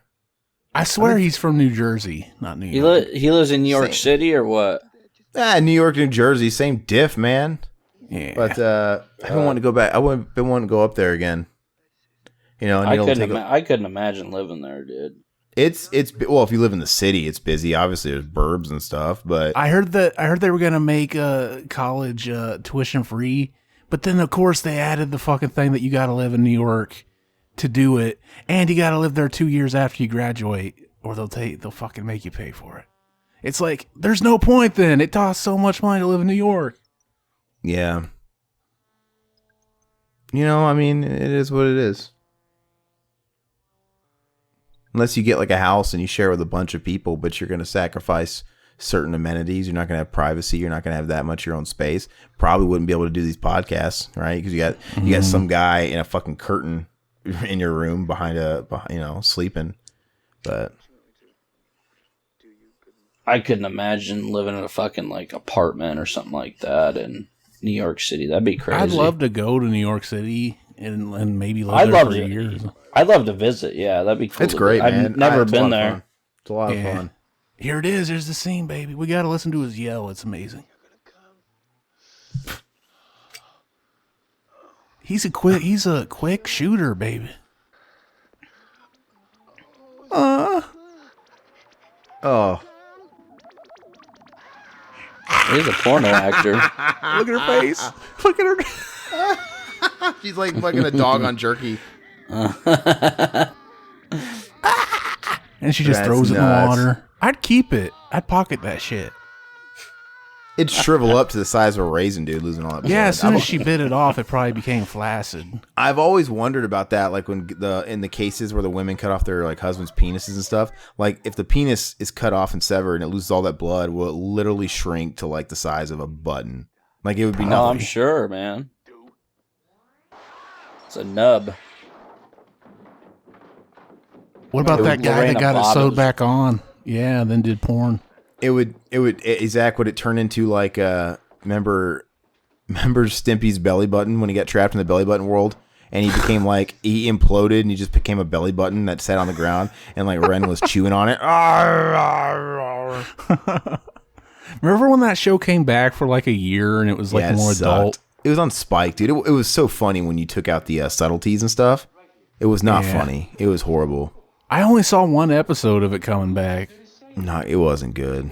I swear he's from New Jersey, not New York. He lives in New York City or what? New York, New Jersey, same diff, man. Yeah. But I don't want to go back. I wouldn't want to go up there again. I couldn't imagine living there, dude. It's well, if you live in the city, it's busy. Obviously, there's burbs and stuff, but I heard they were gonna make college tuition free, but then of course they added the fucking thing that you got to live in New York to do it, and you got to live there 2 years after you graduate, or they'll fucking make you pay for it. It's like there's no point then. It costs so much money to live in New York. yeah. I mean, it is what it is. Unless you get like a house and you share with a bunch of people, but you're going to sacrifice certain amenities. You're not going to have privacy. You're not going to have that much of your own space. Probably wouldn't be able to do these podcasts, right? Because you got some guy in a fucking curtain in your room behind sleeping. But I couldn't imagine living in a fucking like apartment or something like that in New York City. That'd be crazy. I'd love to go to New York City and maybe live there for years. I'd love to visit. Yeah, that'd be cool. It's great, man. I've never been there. It's a lot of fun. Here it is. There's the scene, baby. We got to listen to his yell. It's amazing. He's a quick shooter, baby. Oh. He's a porno actor. Look at her face. Look at her. She's like fucking a dog on jerky. And she just That's throws it in the nuts. water. I'd keep it. I'd pocket that shit. It'd shrivel up to the size of a raisin, dude, losing all that blood. Yeah, as soon as she bit it off, it probably became flaccid. I've always wondered about that, like when in the cases where the women cut off their like husbands' penises and stuff. Like if the penis is cut off and severed and it loses all that blood, will it literally shrink to like the size of a button? Like it would be Oh, nothing. I'm sure, man. It's a nub. What about that guy Lorena that got it Bobbitt. sewed back on? Yeah, and then did porn. Zach, would it turn into like remember Stimpy's belly button when he got trapped in the belly button world and he became like he imploded and he just became a belly button that sat on the ground and like Ren was chewing on it. Remember when that show came back for like a year and it was like Yeah, it more sucked. adult? It was on Spike, dude. It was so funny when you took out the subtleties and stuff. It was not Yeah. funny. It was horrible. I only saw one episode of it coming back. No, it wasn't good.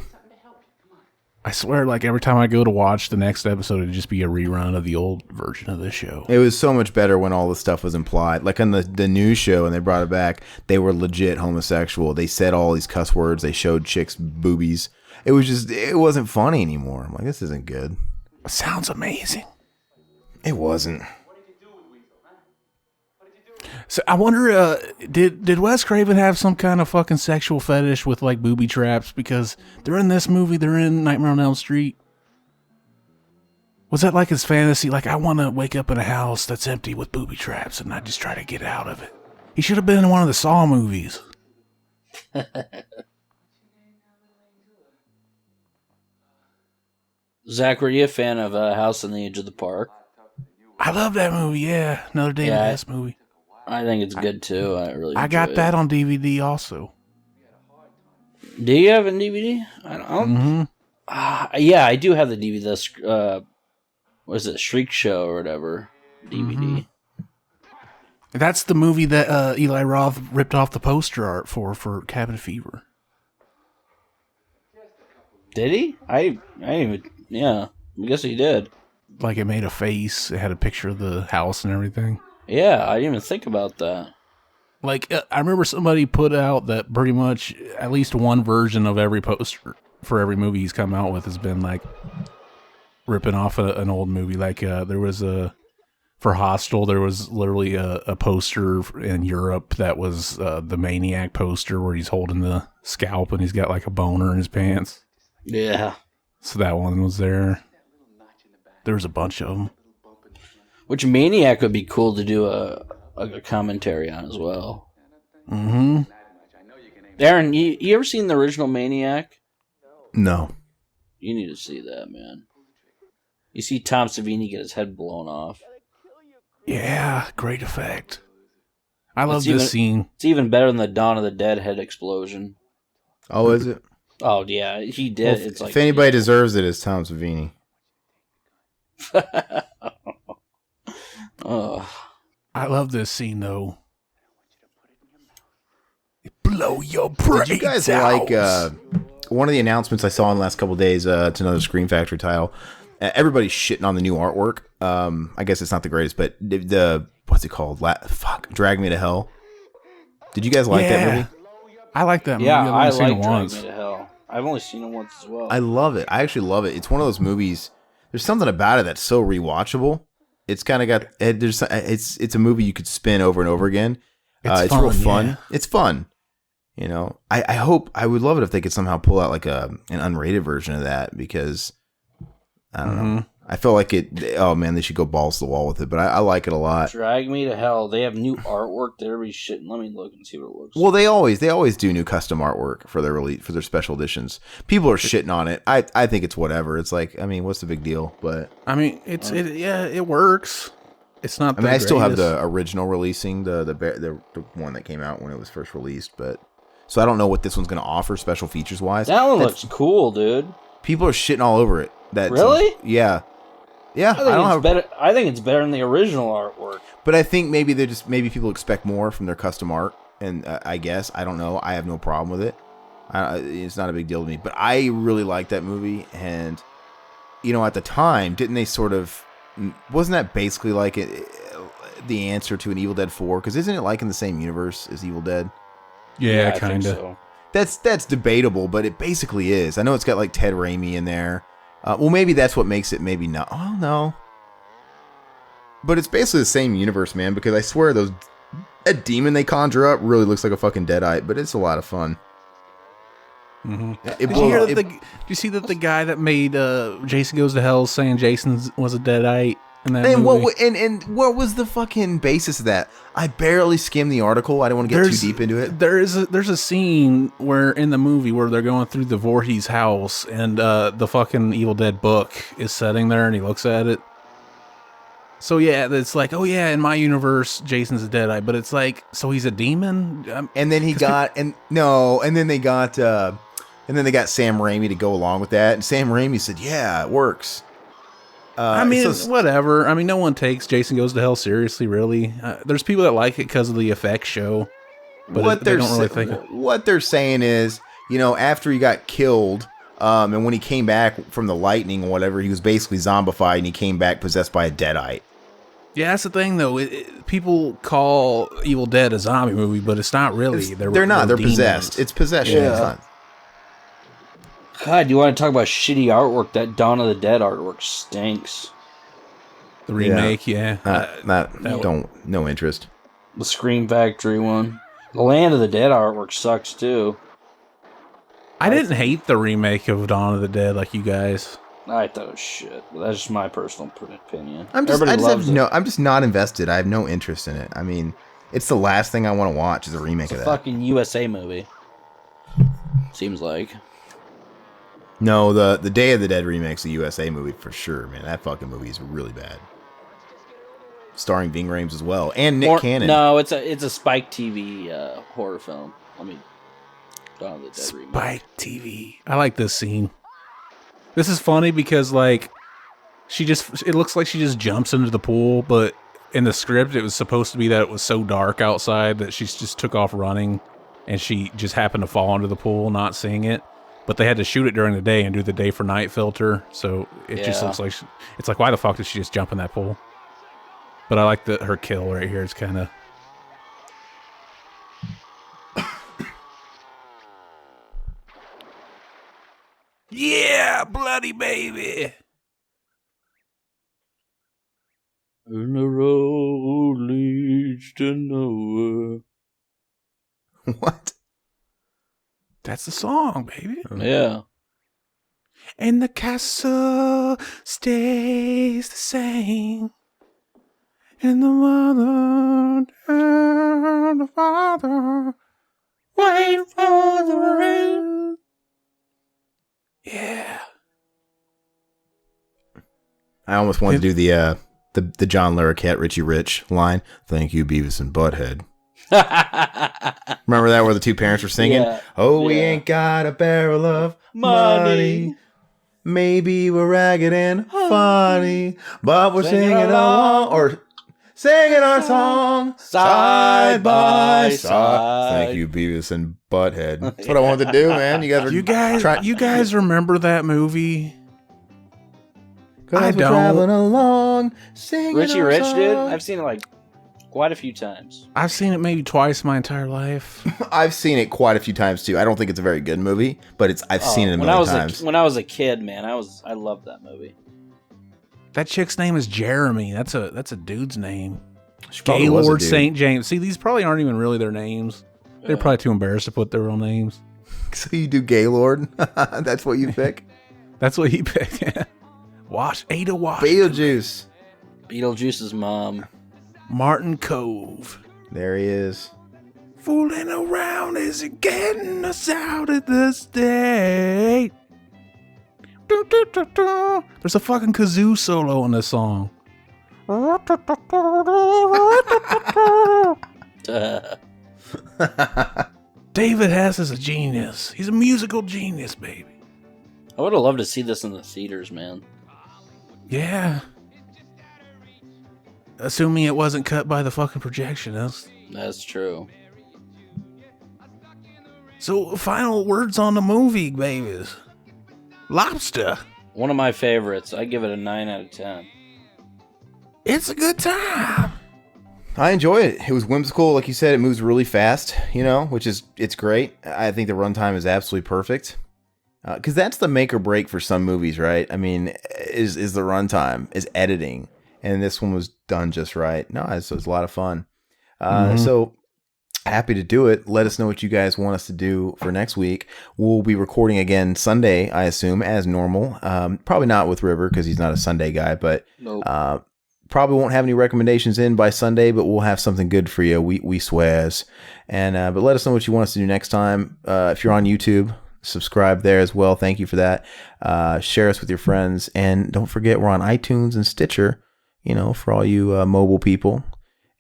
I swear, like every time I go to watch the next episode, it'd just be a rerun of the old version of this show. It was so much better when all the stuff was implied. Like on the news show, and they brought it back, they were legit homosexual. They said all these cuss words. They showed chicks' boobies. It wasn't funny anymore. I'm like, this isn't good. Sounds amazing. It wasn't. So I wonder, did Wes Craven have some kind of fucking sexual fetish with like booby traps? Because they're in this movie, they're in Nightmare on Elm Street. Was that like his fantasy? Like, I want to wake up in a house that's empty with booby traps and I just try to get out of it. He should have been in one of the Saw movies. Zach, were you a fan of House on the Edge of the Park? I love that movie, yeah. Another David Yeah. S. movie. I think it's good too. I got enjoy that it. on DVD also. Do you have a DVD? I don't. Mm-hmm. Yeah, I do have the DVD. What is it, Shriek Show or whatever DVD? Mm-hmm. That's the movie that Eli Roth ripped off the poster art for Cabin Fever. Did he? I even. Yeah, I guess he did. Like, it made a face. It had a picture of the house and everything. Yeah, I didn't even think about that. Like, I remember somebody put out that pretty much at least one version of every poster for every movie he's come out with has been, like, ripping off an old movie. Like, there was for Hostel, there was literally a poster in Europe that was the Maniac poster where he's holding the scalp and he's got, like, a boner in his pants. Yeah. So that one was there. There was a bunch of them. Which Maniac would be cool to do a commentary on as well. Mm-hmm. Aaron, you ever seen the original Maniac? No. You need to see that, man. You see Tom Savini get his head blown off. Yeah, great effect. I love It's this even- scene. It's even better than the Dawn of the Dead head explosion. Oh, is it? Oh yeah, he did. Well, It's like if anybody deserves it, it's Tom Savini. Oh, I love this scene though. It blew blow your brains Did you guys out. like one of the announcements I saw in the last couple of days? It's another Scream Factory title. Everybody's shitting on the new artwork. I guess it's not the greatest, but the what's it called? Drag Me to Hell. Did you guys like that movie? I like that movie. Yeah, I've I only seen like it Drag once. Me to Hell. I've only seen it once as well. I love it. I actually love it. It's one of those movies. There's something about it that's so rewatchable. It's kind of got it's a movie you could spin over and over again. It's real fun. Yeah. It's fun. You know, I would love it if they could somehow pull out like an unrated version of that, because I don't know. I feel like oh man, they should go balls to the wall with it, but I like it a lot. Drag Me to Hell. They have new artwork that everybody's shitting. Let me look and see what it looks like. Well, they always do new custom artwork for their special editions. People are shitting on it. I think it's whatever. It's like, I mean, what's the big deal? But I mean, it works. It's not. I mean, I still have the original releasing, the one that came out when it was first released, but so I don't know what this one's going to offer special features wise. That one looks cool, dude. People are shitting all over it. Really? Yeah. Yeah, I think it's better than the original artwork. But I think maybe maybe people expect more from their custom art, and I guess I don't know. I have no problem with it. It's not a big deal to me. But I really like that movie, and you know, at the time, didn't they wasn't that basically like the answer to an Evil Dead 4? Because isn't it like in the same universe as Evil Dead? Yeah, kind of. So. That's debatable, but it basically is. I know it's got like Ted Raimi in there. Well, maybe that's what makes it maybe not. Oh, no. But it's basically the same universe, man, because I swear that demon they conjure up really looks like a fucking Deadite, but it's a lot of fun. Mm-hmm. Did you see that the guy that made Jason Goes to Hell saying Jason was a Deadite in that movie? What was the fucking basis of that? I barely skimmed the article. I don't want to get too deep into it. There's a scene where in the movie where they're going through the Voorhees house and the fucking Evil Dead book is sitting there and he looks at it. So yeah, it's like, oh yeah, in my universe, Jason's a Deadite, but it's like, so he's a demon. And then they got Sam Raimi to go along with that, and Sam Raimi said, "Yeah, it works." I mean, whatever. I mean, no one takes Jason Goes to Hell seriously, really. There's people that like it because of the effects show, but they don't really think it. What they're saying is, you know, after he got killed, and when he came back from the lightning or whatever, he was basically zombified, and he came back possessed by a Deadite. Yeah, that's the thing, though. People call Evil Dead a zombie movie, but it's not really. They're not. They're possessed. It's possession. Yeah. It's not. God, you want to talk about shitty artwork? That Dawn of the Dead artwork stinks. The remake, yeah. No interest. The Scream Factory one. The Land of the Dead artwork sucks, too. I didn't hate the remake of Dawn of the Dead like you guys. I thought it was shit. But that's just my personal opinion. I'm just not invested. I have no interest in it. I mean, it's the last thing I want to watch is a remake of that. Fucking USA movie. Seems like. No, the Day of the Dead remake's a USA movie for sure, man. That fucking movie is really bad. Starring Ving Rhames as well, and Nick Cannon. No, it's a Spike TV horror film. Dawn of the Dead remake. Spike TV. I like this scene. This is funny because like it looks like she just jumps into the pool, but in the script it was supposed to be that it was so dark outside that she just took off running and she just happened to fall into the pool, not seeing it. But they had to shoot it during the day and do the day for night filter, so it just looks like it's like, why the fuck did she just jump in that pool? But I like her kill right here. It's kind of. Yeah, bloody baby. And the road leads to nowhere. What? That's the song, baby. Yeah. And the castle stays the same. And the mother and the father wait for the rain. Yeah. I almost wanted to do the John Larroquette, Richie Rich line. Thank you, Beavis and Butthead. Remember that where the two parents were singing? Yeah. Oh, we ain't got a barrel of money. Maybe we're ragged and funny, but we're singing along. Or singing our song Side by side. Thank you, Beavis and Butthead. That's what I wanted to do, man. You guys are You guys remember that movie? I we're don't. traveling along, singing Richie our Rich, song. dude. I've seen it like quite a few times. I've seen it maybe twice my entire life. I've seen it quite a few times too. I don't think it's a very good movie, but I've seen it a million times. When I was a kid, man, I loved that movie. That chick's name is Jeremy. That's a dude's name. She probably was a Gaylord dude. St. James. See, these probably aren't even really their names. They're probably too embarrassed to put their real names. So you do Gaylord? That's what you pick? That's what he picked. Ada Wash. Beetlejuice. Beetlejuice's mom. Martin Cove. There he is. Fooling around is it getting us out of the state? There's a fucking kazoo solo in this song. David Hess is a genius. He's a musical genius, baby. I would have loved to see this in the theaters, man. Yeah. Assuming it wasn't cut by the fucking projectionist. That's true. So, final words on the movie, babies. Lobster. One of my favorites. I give it a 9 out of 10. It's a good time. I enjoy it. It was whimsical. Like you said, it moves really fast, it's great. I think the runtime is absolutely perfect. Because that's the make or break for some movies, right? I mean, is the runtime, is editing. And this one was done just right. No, it was a lot of fun. So happy to do it. Let us know what you guys want us to do for next week. We'll be recording again Sunday, I assume, as normal. Probably not with River because he's not a Sunday guy, but Nope. probably won't have any recommendations in by Sunday, but we'll have something good for you. We swears. And but let us know what you want us to do next time. If you're on YouTube, subscribe there as well. Thank you for that. Share us with your friends, and don't forget we're on iTunes and Stitcher. For all you mobile people.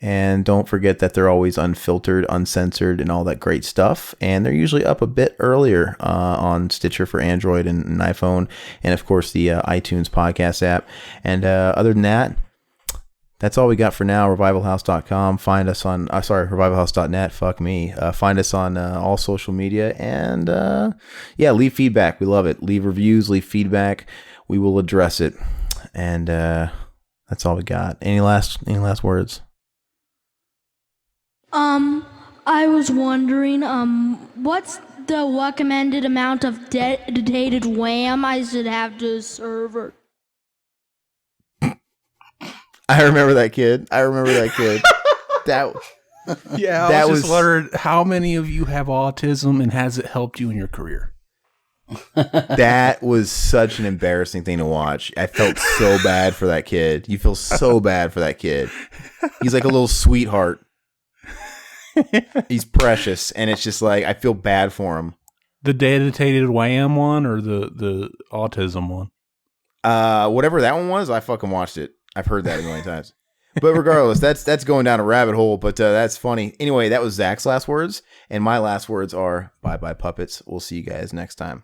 And don't forget that they're always unfiltered, uncensored, and all that great stuff. And they're usually up a bit earlier on Stitcher for Android and iPhone. And, of course, the iTunes podcast app. And other than that, that's all we got for now. Revivalhouse.com. Find us on, revivalhouse.net. Fuck me. Find us on all social media. And, leave feedback. We love it. Leave reviews, leave feedback. We will address it. And that's all we got. Any last words? I was wondering, what's the recommended amount of dedicated wham I should have to a server? I remember that kid. That Yeah, I was just wondering, how many of you have autism, and has it helped you in your career? that was such an embarrassing thing to watch. I felt so bad for that kid. You feel so bad for that kid. He's like a little sweetheart. He's precious, and it's just like I feel bad for him. The dedicated wham one or the autism one? Whatever that one was, I fucking watched it. I've heard that a million times. But regardless, that's going down a rabbit hole, but that's funny. Anyway, that was Zach's last words, and my last words are bye-bye puppets. We'll see you guys next time.